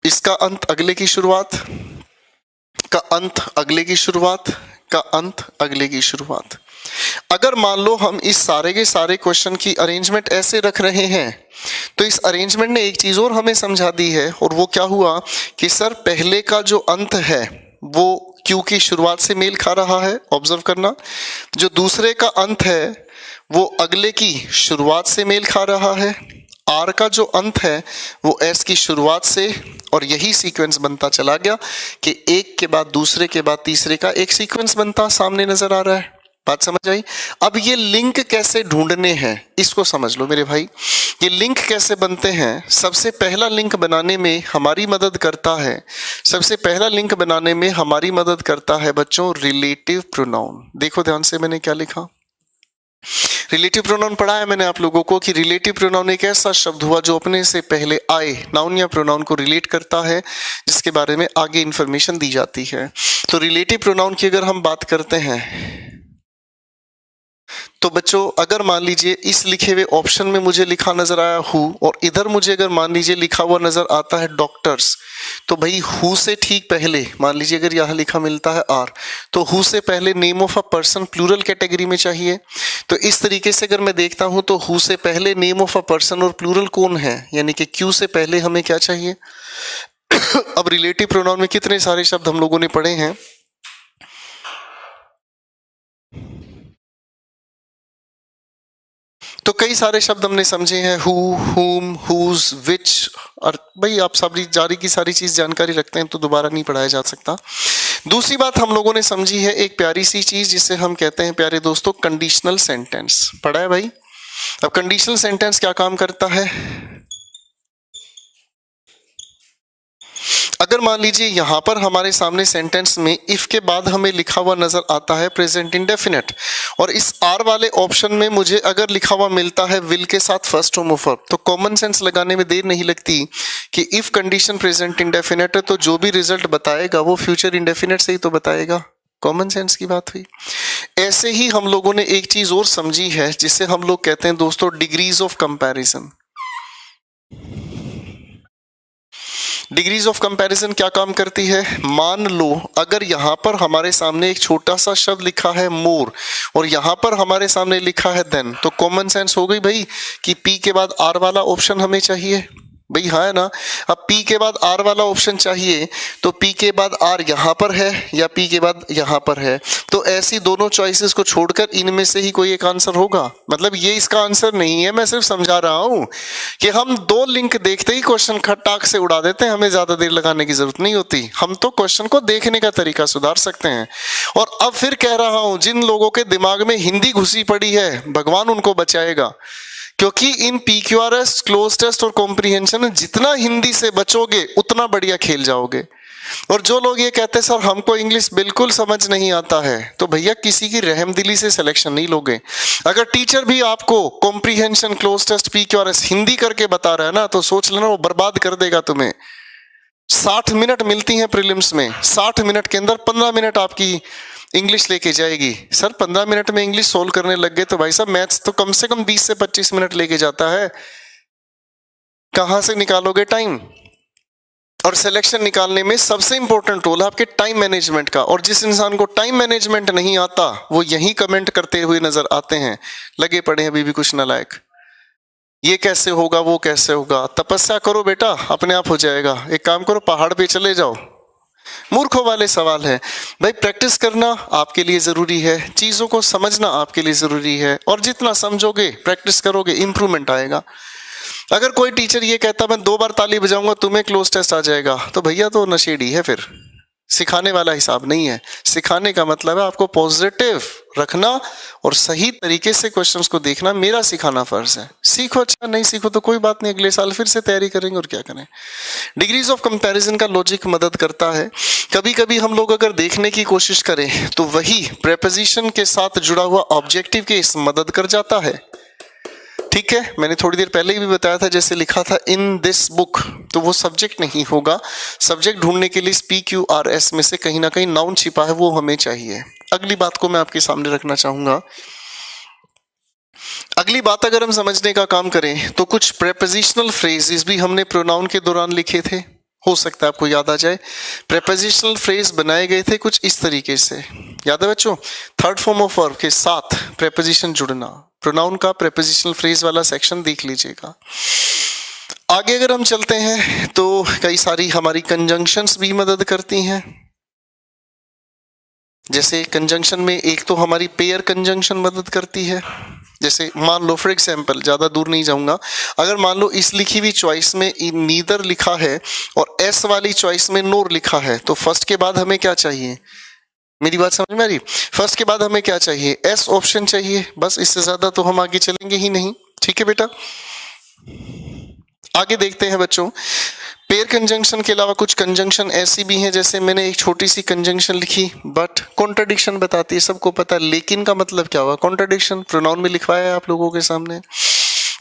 इसका अंत अगले की शुरुआत का अंत अगले की शुरुआत का अंत अगले की शुरुआत। अगर मान लो हम इस सारे के सारे क्वेश्चन की अरेंजमेंट ऐसे रख रहे हैं तो इस अरेंजमेंट ने एक चीज और हमें समझा दी है, और वो क्या हुआ कि सर पहले का जो अंत है वो क्यू की शुरुआत से मेल खा रहा है। ऑब्जर्व करना, जो दूसरे का अंत है वो अगले की शुरुआत से मेल खा रहा है। आर का जो अंत है वो एस की शुरुआत से, और यही सीक्वेंस बनता चला गया कि एक के बाद दूसरे के बाद तीसरे का एक सीक्वेंस बनता सामने नजर आ रहा है। बात समझ आई? अब ये लिंक कैसे ढूंढने हैं इसको समझ लो मेरे भाई। ये लिंक कैसे बनते हैं, सबसे पहला लिंक बनाने में हमारी मदद करता है, सबसे पहला लिंक बनाने में हमारी मदद करता है बच्चों रिलेटिव प्रोनाउन। देखो ध्यान से मैंने क्या लिखा, रिलेटिव प्रोनाउन पढ़ा है मैंने आप लोगों को कि रिलेटिव प्रोनाउन एक ऐसा शब्द हुआ जो अपने से पहले आए नाउन या प्रोनाउन को रिलेट करता है, जिसके बारे में आगे इंफॉर्मेशन दी जाती है। तो रिलेटिव प्रोनाउन की अगर हम बात करते हैं तो बच्चों अगर मान लीजिए इस लिखे हुए ऑप्शन में मुझे लिखा नजर आया हु, और इधर मुझे अगर मान लीजिए लिखा हुआ नजर आता है डॉक्टर्स, तो भाई हु से ठीक पहले मान लीजिए अगर यहाँ लिखा मिलता है आर, तो हु से पहले name of a person plural category में चाहिए। तो इस तरीके से अगर मैं देखता हूं तो हु से पहले नेम ऑफ अ पर्सन और प्लूरल कौन है, यानी कि क्यू से पहले हमें क्या चाहिए। अब रिलेटिव प्रोनाउन में कितने सारे शब्द हम लोगों ने पढ़े हैं, तो कई सारे शब्द हमने समझे हैं, हु, हुम, हुज, विच। और भाई आप सारी जारी की सारी चीज जानकारी रखते हैं तो दोबारा नहीं पढ़ाया जा सकता। दूसरी बात हम लोगों ने समझी है एक प्यारी सी चीज जिसे हम कहते हैं प्यारे दोस्तों कंडीशनल सेंटेंस। पढ़ा है भाई? अब कंडीशनल सेंटेंस क्या काम करता है, अगर मान लीजिए यहां पर हमारे सामने सेंटेंस में इफ के बाद हमें लिखा हुआ नजर आता है प्रेजेंट इंडेफिनिट, और इस आर वाले ऑप्शन में मुझे अगर लिखा हुआ मिलता है विल के साथ फर्स्ट फॉर्म ऑफ वर्ब, तो कॉमन सेंस लगाने में देर नहीं लगती कि इफ कंडीशन प्रेजेंट इंडेफिनिट है तो जो भी रिजल्ट बताएगा वो फ्यूचर इंडेफिनिट से ही तो बताएगा। कॉमन सेंस की बात हुई। ऐसे ही हम लोगों ने एक चीज और समझी है जिसे हम लोग कहते हैं दोस्तों degrees of comparison. Degrees of comparison क्या काम करती है, मान लो अगर यहां पर हमारे सामने एक छोटा सा शब्द लिखा है मोर और यहां पर हमारे सामने लिखा है देन, तो कॉमन सेंस हो गई भाई कि पी के बाद आर वाला ऑप्शन हमें चाहिए। भाई हाँ है ना। अब P के बाद R वाला ऑप्शन चाहिए तो P के बाद R यहाँ पर है या P के बाद यहाँ पर है, तो ऐसी दोनों चॉइसेस को छोड़कर इनमें से ही कोई एक आंसर होगा। मतलब ये इसका आंसर नहीं है, मैं सिर्फ समझा रहा हूं कि हम दो लिंक देखते ही क्वेश्चन खटाक से उड़ा देते हैं, हमें ज्यादा देर लगाने की जरूरत नहीं होती। हम तो क्वेश्चन को देखने का तरीका सुधार सकते हैं। और अब फिर कह रहा हूं, जिन लोगों के दिमाग में हिंदी घुसी पड़ी है भगवान उनको बचाएगा, क्योंकि इन PQRS, क्लोज टेस्ट और कॉम्प्रिहेंशन जितना हिंदी से बचोगे उतना बढ़िया खेल जाओगे। और जो लोग ये कहते हैं सर हमको इंग्लिश बिल्कुल समझ नहीं आता है, तो भैया किसी की रहमदिली से सिलेक्शन नहीं लोगे। अगर टीचर भी आपको comprehension, cloze test, PQRS Hindi करके बता रहा है ना, तो सोच लेना वो बर्बाद कर देगा तुम्हें। 60 मिनट मिलती हैं प्रीलिम्स में, 60 मिनट के अंदर 15 मिनट आपकी इंग्लिश लेके जाएगी। सर 15 मिनट में इंग्लिश सोल्व करने लग गए तो भाई साहब मैथ्स तो कम से कम 20 से 25 मिनट लेके जाता है, कहां से निकालोगे टाइम। और सिलेक्शन निकालने में सबसे इंपॉर्टेंट रोल है आपके टाइम मैनेजमेंट का, और जिस इंसान को टाइम मैनेजमेंट नहीं आता वो यही कमेंट करते हुए नजर आते हैं, लगे पड़े हैं अभी भी कुछ नालायक, ये कैसे होगा वो कैसे होगा। तपस्या करो बेटा, अपने आप हो जाएगा। एक काम करो, पहाड़ पे चले जाओ। मूर्खों वाले सवाल है भाई। प्रैक्टिस करना आपके लिए जरूरी है, चीजों को समझना आपके लिए जरूरी है, और जितना समझोगे प्रैक्टिस करोगे इंप्रूवमेंट आएगा। अगर कोई टीचर ये कहता मैं 2 बार ताली बजाऊंगा तुम्हें क्लोज टेस्ट आ जाएगा, तो भैया तो नशेड़ी है, फिर सिखाने वाला हिसाब नहीं है। सिखाने का मतलब है आपको पॉजिटिव रखना और सही तरीके से क्वेश्चंस को देखना, मेरा सिखाना फर्ज है। सीखो, अच्छा नहीं सीखो तो कोई बात नहीं, अगले साल फिर से तैयारी करेंगे और क्या करें। डिग्रीज ऑफ कंपैरिजन का लॉजिक मदद करता है। कभी कभी हम लोग अगर देखने की कोशिश करें तो वही प्रेपोजिशन के साथ जुड़ा हुआ ऑब्जेक्टिव केस मदद कर जाता है। ठीक है, मैंने थोड़ी देर पहले ही भी बताया था, जैसे लिखा था इन दिस बुक, तो वो सब्जेक्ट नहीं होगा। सब्जेक्ट ढूंढने के लिए PQRS में से कहीं ना कहीं नाउन छिपा है, वो हमें चाहिए। अगली बात को मैं आपके सामने रखना चाहूंगा। अगली बात अगर हम समझने का काम करें तो कुछ प्रेपोजिशनल फ्रेजेस भी हमने प्रोनाउन के दौरान लिखे थे, हो सकता है आपको याद आ जाए। प्रेपोजिशनल फ्रेज बनाए गए थे कुछ इस तरीके से, याद है बच्चों? थर्ड फॉर्म ऑफ वर्ब के साथ प्रेपोजिशन जुड़ना, प्रोनाउन का प्रेपोजिशनल फ्रेज वाला सेक्शन देख लीजिएगा। आगे अगर हम चलते हैं तो कई सारी हमारी कंजंक्शंस भी मदद करती हैं। जैसे कंजंक्शन में एक तो हमारी पेयर कंजंक्शन मदद करती है। जैसे मान लो फॉर एग्जाम्पल, ज्यादा दूर नहीं जाऊंगा, अगर मान लो इस लिखी हुई चॉइस में नीदर लिखा है और एस वाली चॉइस में नोर लिखा है, तो फर्स्ट के बाद हमें क्या चाहिए? मेरी बात समझ में आ रही? फर्स्ट के बाद हमें क्या चाहिए? एस ऑप्शन चाहिए, बस। इससे ज्यादा तो हम आगे चलेंगे ही नहीं। ठीक है बेटा, आगे देखते हैं बच्चों। पेयर कंजंक्शन के अलावा कुछ कंजंक्शन ऐसी भी हैं, जैसे मैंने एक छोटी सी कंजंक्शन लिखी बट कॉन्ट्रडिक्शन बताती है, सबको पता है। लेकिन का मतलब क्या हुआ? कॉन्ट्रडिक्शन। प्रोनाउन में लिखवाया है आप लोगों के सामने।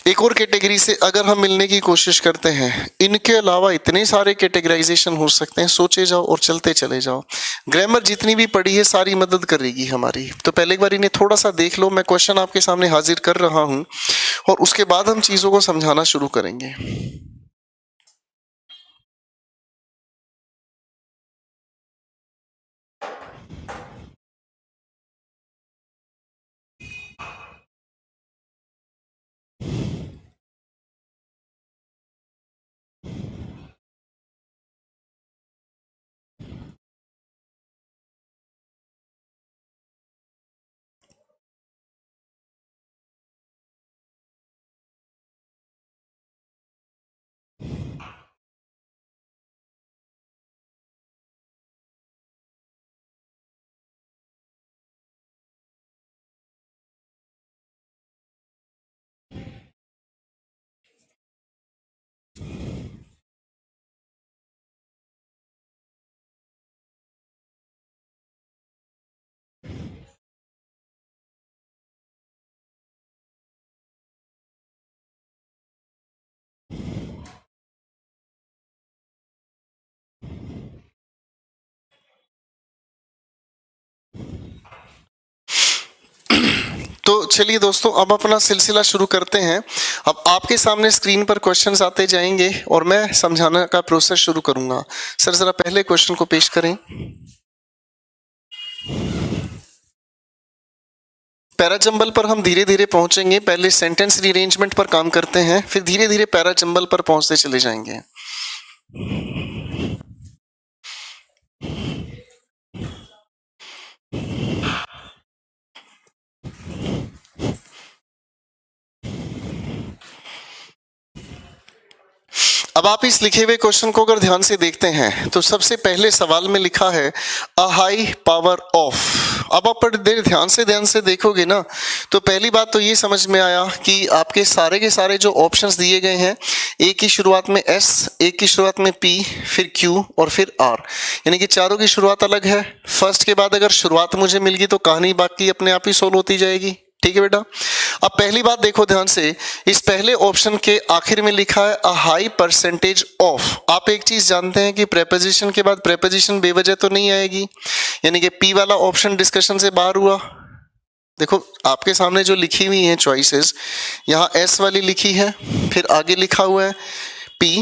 एक और कैटेगरी से अगर हम मिलने की कोशिश करते हैं, इनके अलावा इतने सारे कैटेगराइजेशन हो सकते हैं, सोचे जाओ और चलते चले जाओ। ग्रामर जितनी भी पढ़ी है सारी मदद करेगी हमारी। तो पहले एक बार इन्हें थोड़ा सा देख लो, मैं क्वेश्चन आपके सामने हाजिर कर रहा हूं और उसके बाद हम चीजों को समझाना शुरू करेंगे। तो चलिए दोस्तों, अब अपना सिलसिला शुरू करते हैं। अब आपके सामने स्क्रीन पर क्वेश्चंस आते जाएंगे और मैं समझाने का प्रोसेस शुरू करूंगा। सर जरा पहले क्वेश्चन को पेश करें। पैराजंबल पर हम धीरे धीरे पहुंचेंगे, पहले सेंटेंस रीअरेंजमेंट पर काम करते हैं, फिर धीरे धीरे पैराजंबल पर पहुंचते चले जाएंगे। अब आप इस लिखे हुए क्वेश्चन को अगर ध्यान से देखते हैं तो सबसे पहले सवाल में लिखा है अ हाई पावर ऑफ। अब आप ध्यान से देखोगे ना तो पहली बात तो ये समझ में आया कि आपके सारे जो ऑप्शंस दिए गए हैं, ए की शुरुआत में एस, ए की शुरुआत में पी, फिर क्यू और फिर आर, यानी कि चारों की शुरुआत अलग है। फर्स्ट के बाद अगर शुरुआत मुझे मिल गई तो कहानी बाकी अपने आप ही सोल्व होती जाएगी। ठीक है बेटा। अब पहली बात देखो ध्यान से, इस पहले ऑप्शन के आखिर में लिखा है अ हाई परसेंटेज ऑफ। आप एक चीज जानते हैं कि प्रेपोजिशन के बाद प्रेपोजिशन बेवजह तो नहीं आएगी, यानी कि पी वाला ऑप्शन डिस्कशन से बाहर हुआ। देखो आपके सामने जो लिखी हुई है चॉइसेस, यहाँ एस वाली लिखी है, फिर आगे लिखा हुआ है पी,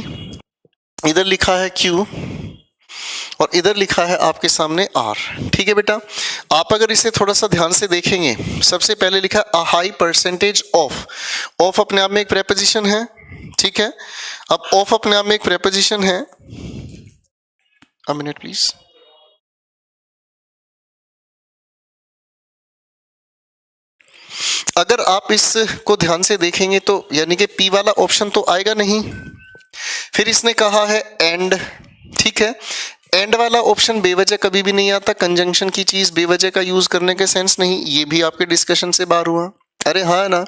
इधर लिखा है क्यू और इधर लिखा है आपके सामने आर। ठीक है बेटा। आप अगर इसे थोड़ा सा ध्यान से देखेंगे, सबसे पहले लिखा a high percentage of. Of अपने आप में एक प्रेपोजिशन है, ठीक है। अब ऑफ अपने आप में एक प्रेपोजिशन है, अ मिनट प्लीज। अगर आप इसको ध्यान से देखेंगे तो यानी कि पी वाला ऑप्शन तो आएगा नहीं। फिर इसने कहा है एंड, ठीक है। एंड वाला ऑप्शन बेवजह कभी भी नहीं आता, कंजंक्शन की चीज बेवजह का यूज करने के सेंस नहीं, ये भी आपके डिस्कशन से बाहर हुआ। अरे हाँ ना।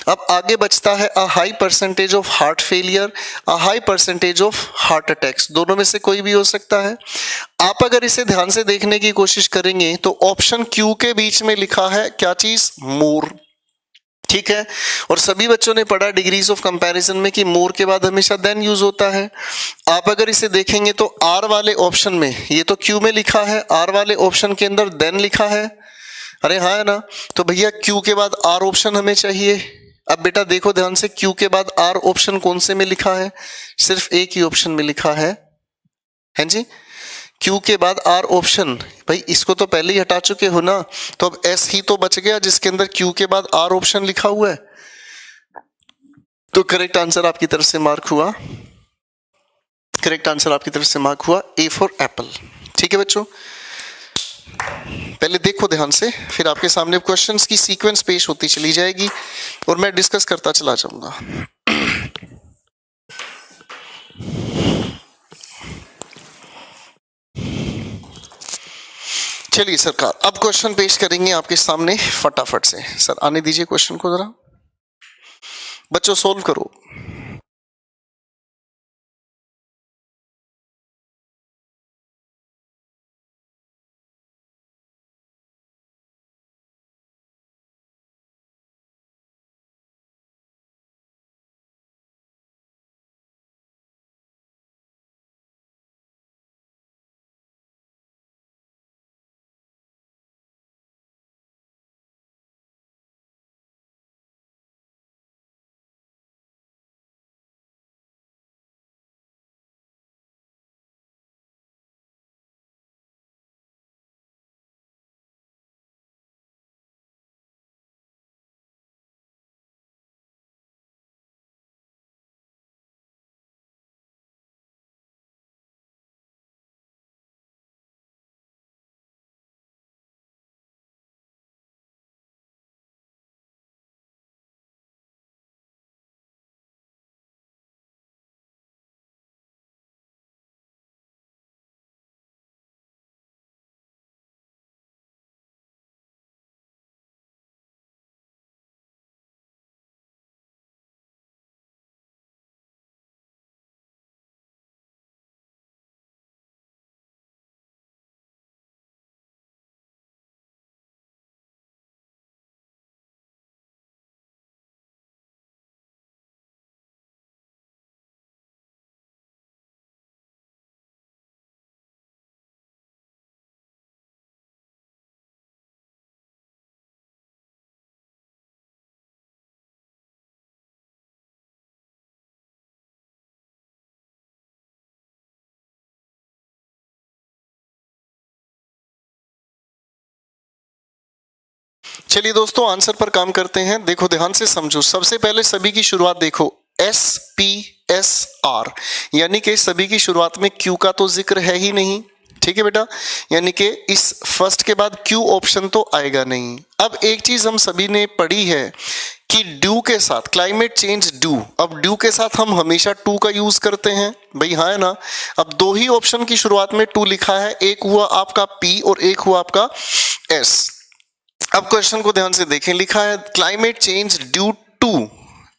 अब आगे बचता है a high percentage of heart failure, a high percentage of heart attacks, दोनों में से कोई भी हो सकता है। आप अगर इसे ध्यान से देखने की कोशिश करेंगे तो ऑप्शन क्यू के बीच में लिखा है क्या चीज, मोर। ठीक है। और सभी बच्चों ने पढ़ा डिग्रीज ऑफ कंपैरिजन में कि मोर के बाद हमेशा देन यूज होता है। आप अगर इसे देखेंगे तो आर वाले ऑप्शन में, ये तो क्यू में लिखा है, आर वाले ऑप्शन के अंदर देन लिखा है। अरे हाँ है ना। तो भैया क्यू के बाद आर ऑप्शन हमें चाहिए। अब बेटा देखो ध्यान से, क्यू के बाद आर ऑप्शन कौन से में लिखा है, सिर्फ एक ही ऑप्शन में लिखा है जी। क्यू के बाद आर ऑप्शन, भाई इसको तो पहले ही हटा चुके हो ना, तो अब एस ही तो बच गया जिसके अंदर क्यू के बाद आर ऑप्शन लिखा हुआ है। तो करेक्ट आंसर आपकी तरफ से मार्क हुआ, करेक्ट आंसर आपकी तरफ से मार्क हुआ ए फॉर एप्पल। ठीक है बच्चों, पहले देखो ध्यान से, फिर आपके सामने क्वेश्चंस की सीक्वेंस पेश होती चली जाएगी और मैं डिस्कस करता चला जाऊंगा। चलिए सरकार, अब क्वेश्चन पेश करेंगे आपके सामने फटाफट से। सर आने दीजिए क्वेश्चन को जरा, बच्चों सोल्व करो। चलिए दोस्तों आंसर पर काम करते हैं। देखो ध्यान से समझो, सबसे पहले सभी की शुरुआत देखो, SPSR, यानी कि सभी की शुरुआत में Q का तो जिक्र है ही नहीं, ठीक है बेटा, यानी कि इस फर्स्ट के बाद Q ऑप्शन तो आएगा नहीं। अब एक चीज हम सभी ने पढ़ी है कि ड्यू के साथ क्लाइमेट चेंज ड्यू, अब ड्यू के साथ हम हमेशा टू का यूज करते हैं भाई, हाँ है ना। अब दो ही ऑप्शन की शुरुआत में टू लिखा है, एक हुआ आपका P और एक हुआ आपका S। अब क्वेश्चन को ध्यान से देखें, लिखा है क्लाइमेट चेंज ड्यू टू।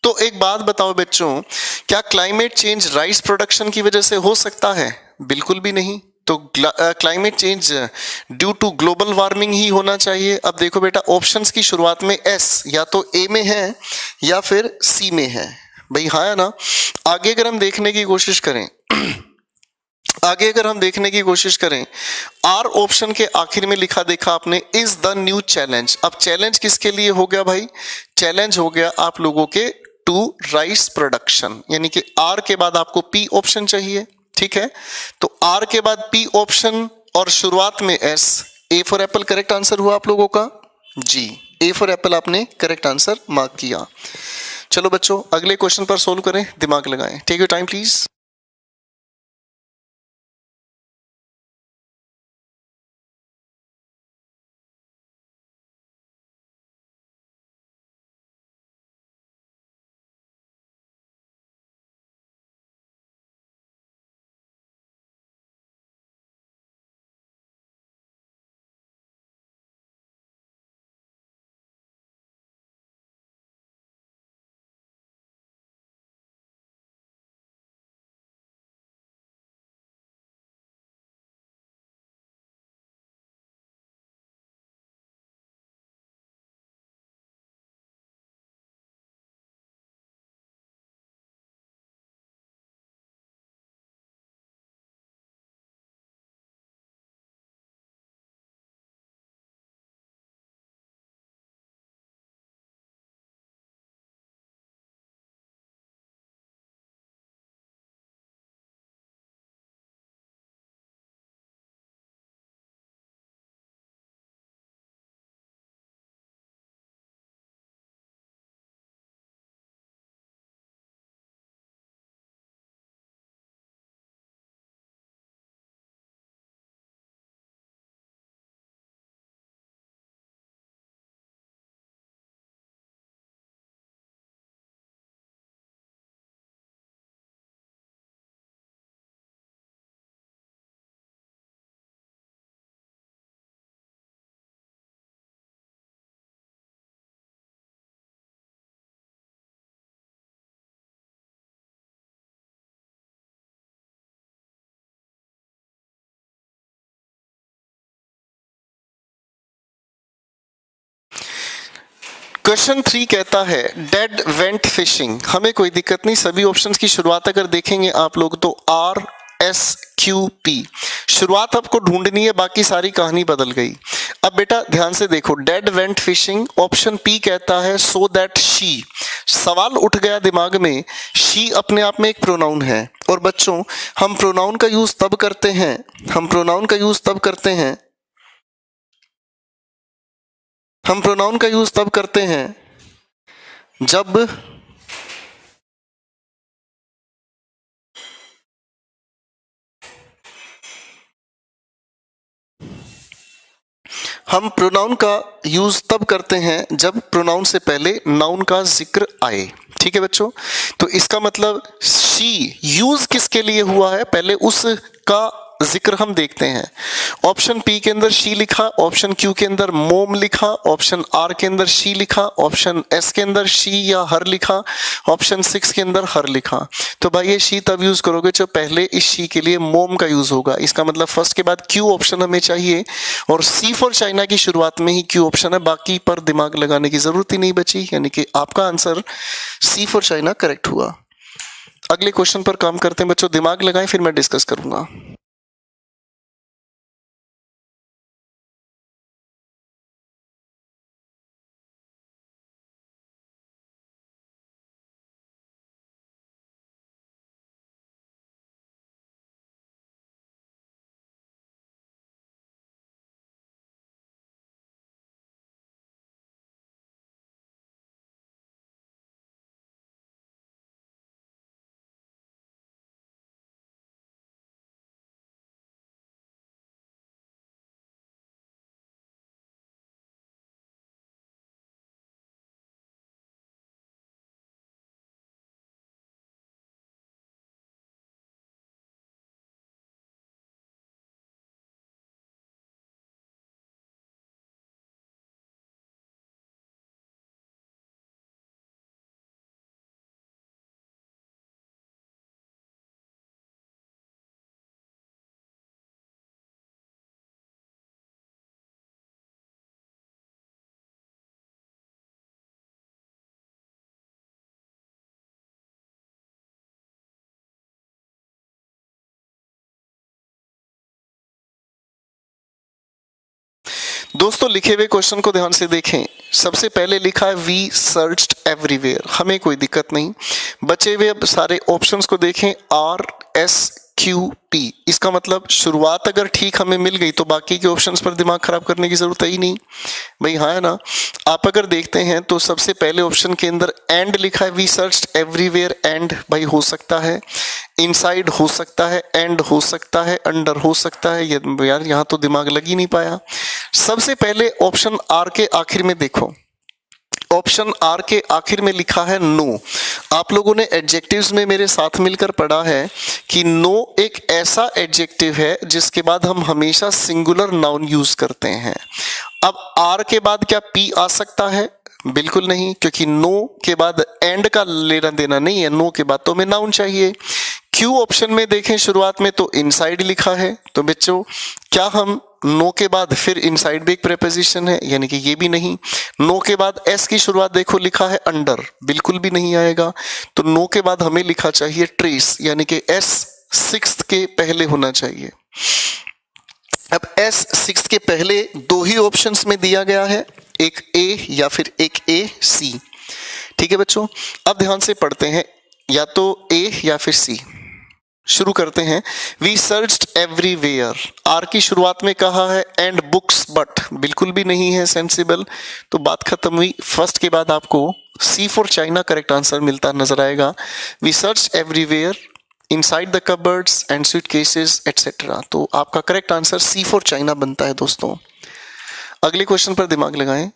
तो एक बात बताओ बच्चों, क्या क्लाइमेट चेंज राइस प्रोडक्शन की वजह से हो सकता है? बिल्कुल भी नहीं। तो climate change due to global warming ही होना चाहिए। अब देखो बेटा, ऑप्शंस की शुरुआत में एस या तो ए में है या फिर सी में है भाई, हाँ है ना। आगे अगर हम देखने की कोशिश करें आगे अगर हम देखने की कोशिश करें, आर ऑप्शन के आखिर में लिखा देखा आपने, इज द न्यू चैलेंज। अब चैलेंज किसके लिए हो गया भाई? चैलेंज हो गया आप लोगों के टू राइस प्रोडक्शन, यानी कि आर के बाद आपको पी ऑप्शन चाहिए, ठीक है। तो आर के बाद पी ऑप्शन और शुरुआत में S. A for Apple correct answer हुआ आप लोगों का जी, ए फॉर एप्पल आपने करेक्ट आंसर मार्क किया। चलो बच्चों अगले क्वेश्चन पर सोल्व करें, दिमाग लगाएं, take your time please. Question 3 कहता है डेड वेंट फिशिंग। हमें कोई दिक्कत नहीं, सभी ऑप्शंस की शुरुआत अगर देखेंगे आप लोग तो RSQP शुरुआत आपको ढूंढनी है, बाकी सारी कहानी बदल गई। अब बेटा ध्यान से देखो, dead went fishing, option P कहता है सो दैट शी। सवाल उठ गया दिमाग में, शी अपने आप में एक प्रोनाउन है, और बच्चों हम प्रोनाउन का यूज तब करते हैं हम प्रोनाउन का यूज तब करते हैं हम प्रोनाउन का यूज तब करते हैं जब हम प्रोनाउन का यूज तब करते हैं जब प्रोनाउन से पहले नाउन का जिक्र आए, ठीक है बच्चों। तो इसका मतलब शी यूज किसके लिए हुआ है, पहले उसका जिक्र हम देखते हैं। ऑप्शन पी के अंदर शी लिखा, ऑप्शन क्यू के अंदर मोम लिखा, ऑप्शन आर के अंदर शी लिखा, ऑप्शन एस के अंदर शी या हर लिखा, ऑप्शन 6 के अंदर हर लिखा। तो भाई ये शी तब यूज करोगे जब पहले इस शी के लिए मोम का यूज होगा। इसका मतलब फर्स्ट के बाद क्यू ऑप्शन हमें चाहिए, और सी फॉर चाइना की शुरुआत में ही क्यू ऑप्शन है, बाकी पर दिमाग लगाने की जरूरत ही नहीं बची, यानी कि आपका answer C for China correct हुआ। अगले क्वेश्चन पर काम करते हैं बच्चों, दिमाग लगाएं फिर मैं डिस्कस करूंगा। दोस्तों लिखे हुए क्वेश्चन को ध्यान से देखें। सबसे पहले लिखा है वी सर्च्ड एवरीवेयर, हमें कोई दिक्कत नहीं। बचे हुए अब सारे ऑप्शंस को देखें, RSQP, इसका मतलब शुरुआत अगर ठीक हमें मिल गई तो बाकी के ऑप्शंस पर दिमाग खराब करने की जरूरत है ही नहीं भाई, हाँ है ना। आप अगर देखते हैं तो सबसे पहले ऑप्शन के अंदर एंड लिखा है, वी सर्च्ड एवरीवेयर एंड, भाई हो सकता है, इनसाइड हो सकता है, एंड हो सकता है, अंडर हो सकता है, ये यार यहाँ तो दिमाग लग ही नहीं पाया। सबसे पहले ऑप्शन आर के आखिर में देखो, ऑप्शन आर के आखिर में लिखा है नो। आप लोगों ने एडजेक्टिव्स में मेरे साथ मिलकर पढ़ा है कि नो एक ऐसा एडजेक्टिव है जिसके बाद हम हमेशा सिंगुलर नाउन यूज करते हैं। अब आर के बाद क्या पी आ सकता है? बिल्कुल नहीं, क्योंकि नो के बाद एंड का लेना देना नहीं है, नो के बाद तो हमें नाउन चाहिए। क्यू ऑप्शन में देखें शुरुआत में तो इनसाइड लिखा है, तो बच्चों क्या हम नो के बाद फिर इनसाइड भी एक प्रेपोजिशन है, यानी कि ये भी नहीं। नो के बाद एस की शुरुआत देखो लिखा है अंडर, बिल्कुल भी नहीं आएगा। तो नो के बाद हमें लिखा चाहिए ट्रेस, यानी कि एस सिक्स्थ के पहले होना चाहिए। अब एस सिक्स्थ के पहले दो ही ऑप्शंस में दिया गया है, एक ए या फिर एक ए सी। ठीक है बच्चों, अब ध्यान से पढ़ते हैं, या तो ए या फिर सी। शुरू करते हैं। वी सर्च्ड एवरीवेयर, आर की शुरुआत में कहा है एंड बुक्स बट, बिल्कुल भी नहीं है सेंसिबल, तो बात खत्म हुई। फर्स्ट के बाद आपको C for China correct answer मिलता नजर आएगा। We searched everywhere, inside the cupboards and suitcases etcetera, तो आपका correct answer C for China बनता है दोस्तों। अगले क्वेश्चन पर दिमाग लगाएं।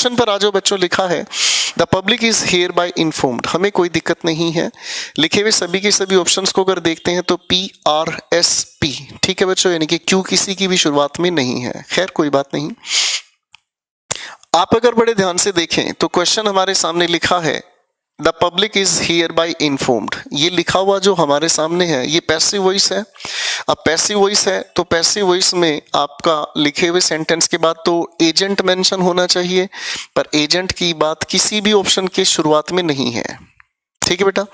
क्वेश्चन पर आ जाओ बच्चों, लिखा है the public is here bye informed, हमें कोई दिक्कत नहीं है। लिखे हुए सभी के सभी ऑप्शंस को अगर देखते हैं तो PRSP, ठीक है बच्चों, यानी कि क्यू किसी की भी शुरुआत में नहीं है। खैर कोई बात नहीं। आप अगर बड़े ध्यान से देखें तो क्वेश्चन हमारे सामने लिखा है the public is here bye informed. ये लिखा हुआ जो हमारे सामने है ये पैसिव वॉइस है। अब पैसिव वॉइस है तो पैसिव वॉइस में आपका लिखे हुए सेंटेंस के बाद तो एजेंट मेंशन होना चाहिए, पर एजेंट की बात किसी भी ऑप्शन के शुरुआत में नहीं है। ठीक है बेटा,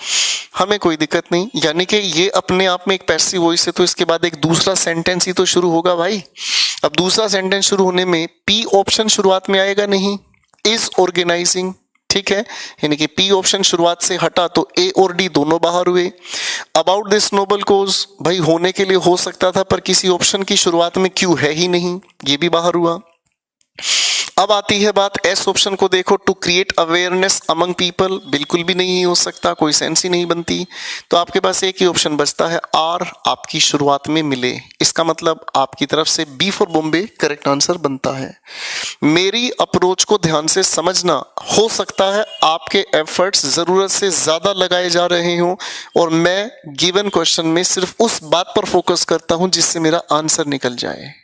हमें कोई दिक्कत नहीं, यानी कि ये अपने आप में एक पैसिव वॉइस है तो इसके बाद एक दूसरा सेंटेंस ही तो शुरू होगा भाई। अब दूसरा सेंटेंस शुरू होने में पी ऑप्शन शुरुआत में आएगा नहीं, इज ऑर्गेनाइजिंग, ठीक है, यानी कि पी ऑप्शन शुरुआत से हटा तो ए और डी दोनों बाहर हुए। अबाउट दिस नोबल कोज, भाई होने के लिए हो सकता था पर किसी ऑप्शन की शुरुआत में क्यू है ही नहीं, ये भी बाहर हुआ। अब आती है बात एस ऑप्शन को देखो, to create awareness among people, बिल्कुल भी नहीं हो सकता, कोई सेंस ही नहीं बनती। तो आपके पास एक ही ऑप्शन बचता है आर आपकी शुरुआत में मिले, इसका मतलब आपकी तरफ से B for Bombay correct answer बनता है। मेरी अप्रोच को ध्यान से समझना, हो सकता है आपके एफर्ट्स जरूरत से ज्यादा लगाए जा रहे हों और मैं गिवन क्वेश्चन में सिर्फ उस बात पर फोकस करता हूं जिससे मेरा आंसर निकल जाए।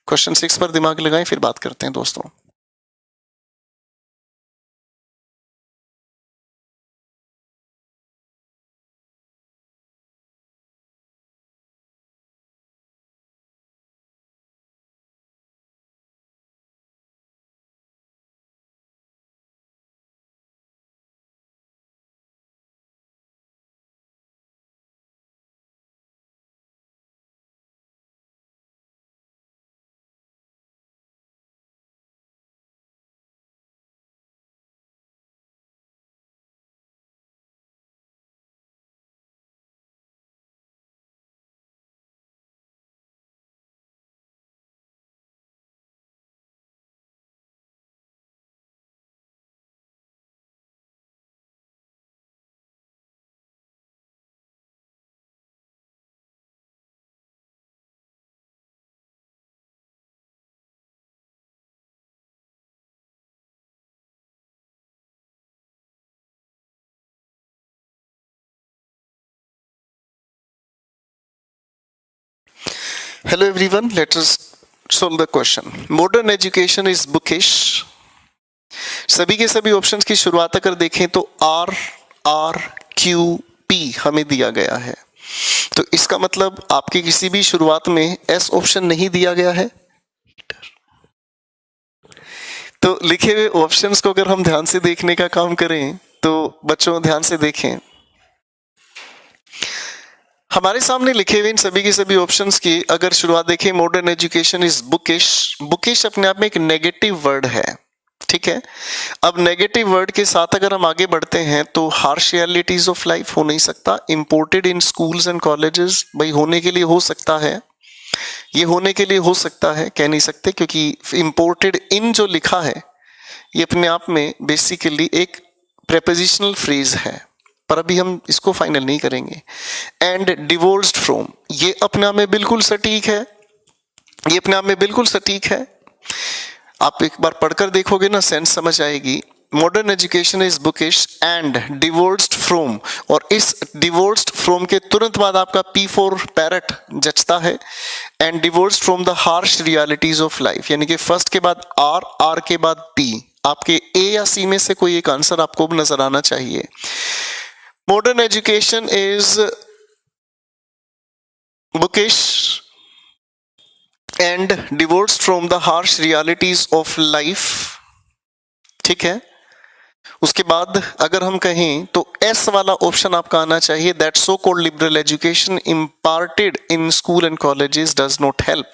क्वेश्चन 6 पर दिमाग लगाएं, फिर बात करते हैं दोस्तों। Hello everyone, let us solve the question. Modern education is bookish. सभी के सभी ऑप्शंस की शुरुआत अगर देखें तो RRQP हमें दिया गया है, तो इसका मतलब आपके किसी भी शुरुआत में S ऑप्शन नहीं दिया गया है। तो लिखे हुए ऑप्शंस को अगर हम ध्यान से देखने का काम करें तो बच्चों ध्यान से देखें, हमारे सामने लिखे हुए इन सभी के सभी ऑप्शंस की अगर शुरुआत देखें, modern education is bookish. Bookish अपने आप में एक नेगेटिव वर्ड है, ठीक है। अब नेगेटिव वर्ड के साथ अगर हम आगे बढ़ते हैं तो हार्श रियलिटीज ऑफ लाइफ हो नहीं सकता। Imported in schools and colleges, भाई होने के लिए हो सकता है, ये होने के लिए हो सकता है, कह नहीं सकते, क्योंकि इंपोर्टेड इन जो लिखा है ये अपने आप में बेसिकली एक प्रेपोजिशनल फ्रेज है, पर अभी हम इसको फाइनल नहीं करेंगे। एंड डिवोर्स्ड फ्रॉम, ये अपने आप में बिल्कुल सटीक है, ये अपने आप में बिल्कुल सटीक है। आप एक बार पढ़कर देखोगे ना, सेंस समझ आएगी। Modern education is bookish and divorced from, और इस डिवोर्स्ड फ्रॉम के तुरंत बाद आपका P फॉर पैरट जचता है। And divorced from the harsh realities of life, यानी कि फर्स्ट के बाद R के बाद P, आपके A या C में से कोई एक आंसर आपको नजर आना चाहिए। Modern education is bookish and divorced from the harsh realities of life, ठीक है। उसके बाद अगर हम कहें तो एस वाला ऑप्शन आपका आना चाहिए, that so called liberal education imparted in school and colleges does not help.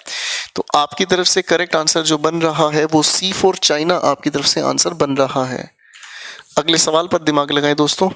तो आपकी तरफ से करेक्ट आंसर जो बन रहा है वो C फॉर चाइना आपकी तरफ से आंसर बन रहा है। अगले सवाल पर दिमाग लगाएं दोस्तों।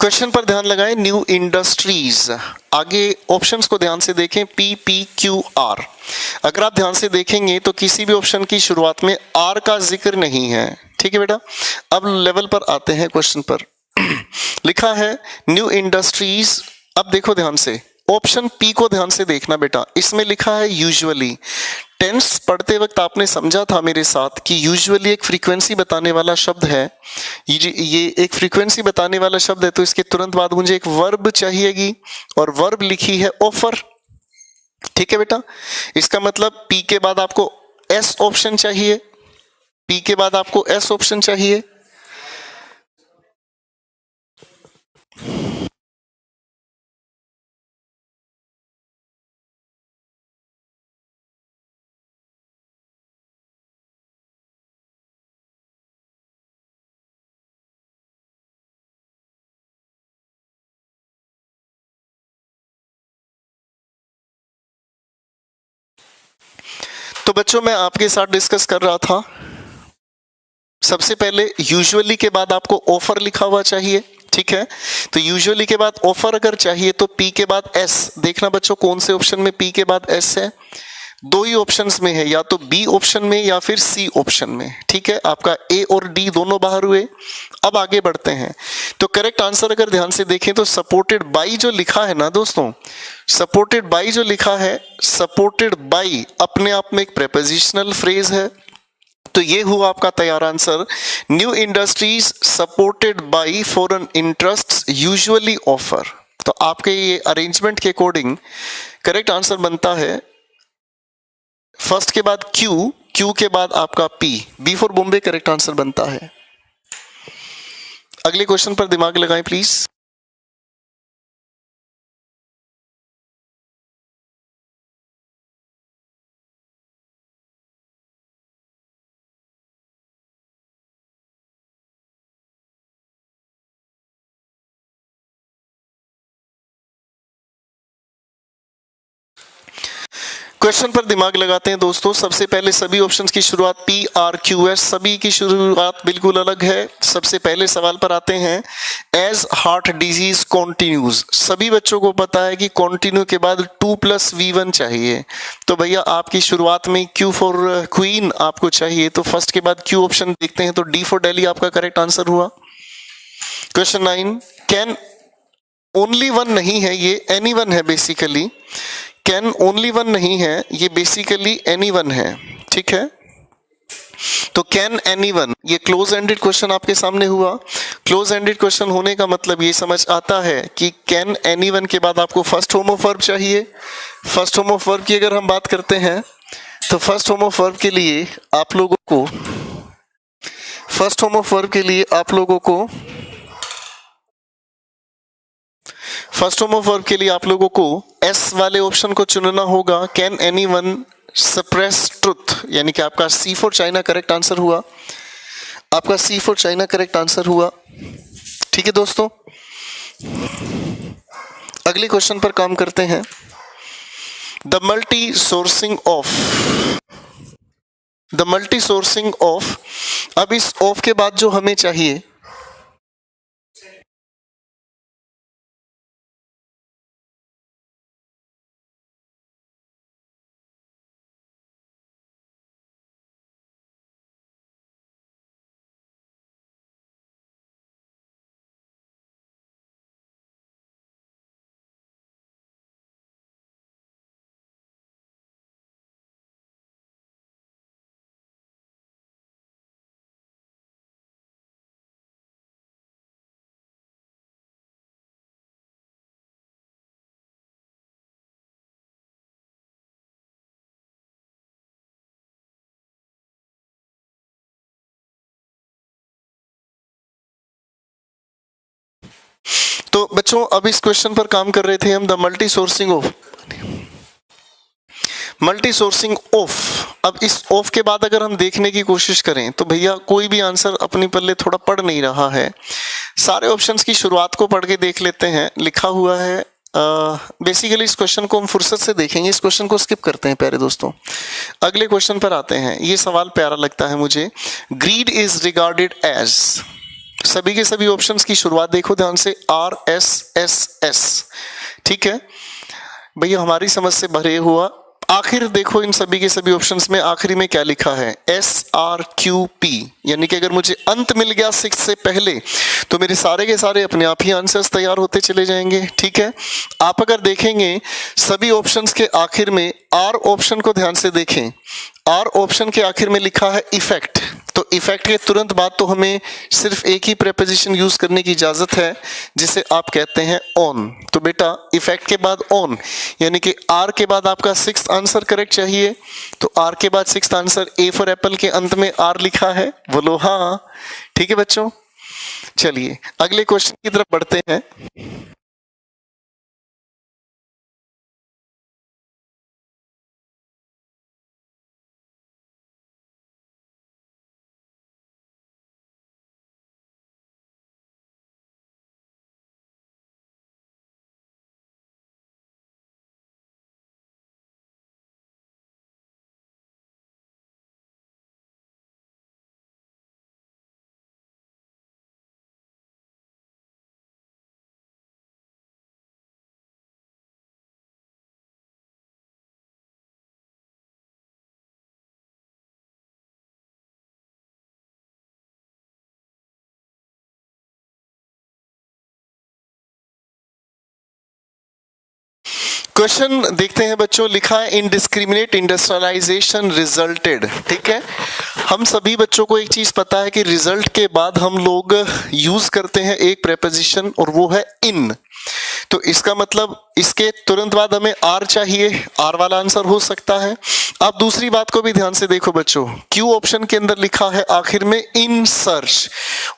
क्वेश्चन पर ध्यान लगाएं, न्यू इंडस्ट्रीज। आगे ऑप्शंस को ध्यान से देखें, PPQR। अगर आप ध्यान से देखेंगे तो किसी भी ऑप्शन की शुरुआत में R का जिक्र नहीं है, ठीक है बेटा। अब लेवल पर आते हैं, क्वेश्चन पर लिखा है न्यू इंडस्ट्रीज। अब देखो ध्यान से, ऑप्शन P को ध्यान से देखना बेटा, इसमें लिखा है यूजुअली। टेंस पढ़ते वक्त आपने समझा था मेरे साथ कि यूजुअली एक फ्रीक्वेंसी बताने वाला शब्द है। ये एक फ्रीक्वेंसी बताने वाला शब्द है, तो इसके तुरंत बाद मुझे एक वर्ब चाहिएगी, और वर्ब लिखी है ऑफर, ठीक है बेटा। इसका मतलब P के बाद आपको S ऑप्शन चाहिए, P के बाद आपको S ऑप्शन चाहिए। तो बच्चों मैं आपके साथ डिस्कस कर रहा था, सबसे पहले यूजुअली के बाद आपको ऑफर लिखा हुआ चाहिए, ठीक है। तो यूजुअली के बाद ऑफर अगर चाहिए तो P के बाद S। देखना बच्चों कौन से ऑप्शन में P के बाद S है, दो ही ऑप्शंस में है, या तो B ऑप्शन में या फिर C ऑप्शन में, ठीक है। आपका A और D दोनों बाहर हुए। अब आगे बढ़ते हैं, तो करेक्ट आंसर अगर ध्यान से देखें तो सपोर्टेड बाई जो लिखा है ना दोस्तों, सपोर्टेड बाई जो लिखा है, सपोर्टेड बाई अपने आप में एक प्रेपोजिशनल फ्रेज है। तो ये हुआ आपका तैयार answer, new industries supported by foreign interests usually offer. तो आपके ये अरेंजमेंट के अकॉर्डिंग करेक्ट आंसर बनता है फर्स्ट के बाद Q, Q के बाद आपका P, B for Bombay correct answer बनता है। अगले क्वेश्चन पर दिमाग लगाएं प्लीज। क्वेश्चन पर दिमाग लगाते हैं दोस्तों। सबसे पहले सभी ऑप्शंस की शुरुआत PRQS, सभी की शुरुआत बिल्कुल अलग है। सबसे पहले सवाल पर आते हैं, एज हार्ट डिजीज कॉन्टिन्यूज। सभी बच्चों को पता है कि कॉन्टिन्यू के बाद 2+V1 चाहिए, तो भैया आपकी शुरुआत में Q फॉर क्वीन आपको चाहिए, तो फर्स्ट के बाद Q ऑप्शन देखते हैं, तो D फॉर दिल्ली आपका करेक्ट आंसर हुआ। क्वेश्चन 9, कैन ओनली वन नहीं है, ये एनी वन है बेसिकली। कैन ओनली वन नहीं है, ये बेसिकली एनी वन है, ठीक है। तो कैन एनी वन, ये क्लोज एंडेड क्वेश्चन आपके सामने हुआ। क्लोज एंडेड क्वेश्चन होने का मतलब ये समझ आता है कि कैन एनी वन के बाद आपको फर्स्ट फॉर्म ऑफ वर्ब चाहिए। फर्स्ट फॉर्म ऑफ वर्ब की अगर हम बात करते हैं तो फर्स्ट फॉर्म ऑफ वर्ब के लिए आप लोगों को फर्स्ट फॉर्म ऑफ वर्ब के लिए आप लोगों को एस वाले ऑप्शन को चुनना होगा। कैन एनीवन सप्रेस ट्रुथ, यानी कि आपका C for China correct answer हुआ। आपका C for China correct answer हुआ, ठीक है दोस्तों। अगले क्वेश्चन पर काम करते हैं, द मल्टी सोर्सिंग ऑफ। अब इस ऑफ के बाद जो हमें चाहिए, तो बच्चों अब इस क्वेश्चन पर काम कर रहे थे हम, द मल्टी सोर्सिंग ऑफ। अब इस ऑफ के बाद अगर हम देखने की कोशिश करें तो भैया कोई भी आंसर अपनी पल्ले थोड़ा पढ़ नहीं रहा है। सारे ऑप्शंस की शुरुआत को पढ़ के देख लेते हैं। लिखा हुआ है, बेसिकली इस क्वेश्चन को हम फुर्सत से देखेंगे, इस क्वेश्चन को स्किप करते हैं प्यारे दोस्तों। अगले क्वेश्चन पर आते हैं। ये सवाल प्यारा लगता है मुझे, ग्रीड इज रिगार्डेड एज, सभी के सभी ऑप्शंस की शुरुआत देखो ध्यान से, RSSS, ठीक है भैया, हमारी समझ से भरे हुआ। आखिर देखो इन सभी के सभी ऑप्शंस में आखिरी में क्या लिखा है, SRQP, यानी कि अगर मुझे अंत मिल गया 6 से पहले तो मेरे सारे के सारे अपने आप ही आंसर्स तैयार होते चले जाएंगे, ठीक है। आप अगर देखेंगे सभी ऑप्शंस के आखिर में R ऑप्शन को ध्यान से देखें, R ऑप्शन के आखिर में लिखा है इफेक्ट, तो इफेक्ट के तुरंत बाद तो हमें सिर्फ एक ही प्रेपोजिशन यूज करने की इजाजत है जिसे आप कहते हैं ऑन। तो बेटा इफेक्ट के बाद ऑन, यानी कि आर के बाद आपका 6th आंसर करेक्ट चाहिए, तो आर के बाद 6th answer, A for Apple के अंत में आर लिखा है, बोलो हाँ, ठीक है बच्चों। चलिए अगले क्वेश्चन की तरफ बढ़ते हैं। क्वेश्चन देखते हैं बच्चों, लिखा है इनडिस्क्रिमिनेट इंडस्ट्रियलाइजेशन रिजल्टेड, ठीक है। हम सभी बच्चों को एक चीज पता है कि रिजल्ट के बाद हम लोग यूज करते हैं एक प्रेपोजिशन और वो है इन, तो इसका मतलब इसके तुरंत बाद हमें आर चाहिए, आर वाला आंसर हो सकता है। अब दूसरी बात को भी ध्यान से देखो बच्चों, क्यू ऑप्शन के अंदर लिखा है आखिर में इन सर्च,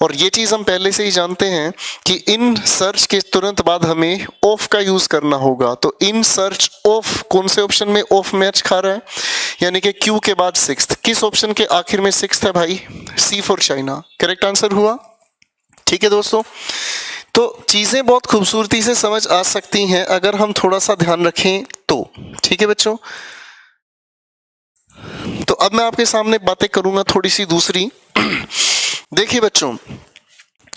और ये चीज हम पहले से ही जानते हैं कि इन सर्च के तुरंत बाद हमें ऑफ का यूज करना होगा, तो इन सर्च ऑफ कौन से ऑप्शन में ऑफ मैच खा रहा है, यानी कि क्यू के बाद 6th, किस ऑप्शन के आखिर में 6th है भाई, सी फॉर चाइना, करेक्ट आंसर हुआ, ठीक है दोस्तों। तो चीजें बहुत खूबसूरती से समझ आ सकती हैं अगर हम थोड़ा सा ध्यान रखें तो, ठीक है बच्चों। तो अब मैं आपके सामने बातें करूंगा थोड़ी सी दूसरी। देखिए बच्चों,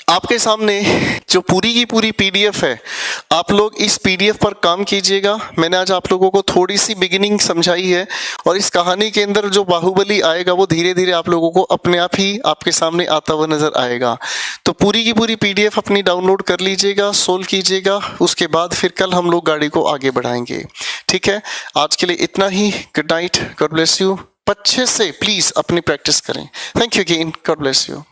आपके सामने जो पूरी की पूरी पीडीएफ है, आप लोग इस पीडीएफ पर काम कीजिएगा। मैंने आज आप लोगों को थोड़ी सी बिगिनिंग समझाई है, और इस कहानी के अंदर जो बाहुबली आएगा वो धीरे धीरे आप लोगों को अपने आप ही आपके सामने आता हुआ नजर आएगा। तो पूरी की पूरी पीडीएफ अपनी डाउनलोड कर लीजिएगा, सोल्व कीजिएगा, उसके बाद फिर कल हम लोग गाड़ी को आगे बढ़ाएंगे, ठीक है। आज के लिए इतना ही, good night, God bless you. अच्छे से प्लीज अपनी प्रैक्टिस करें। Thank you again, God bless you.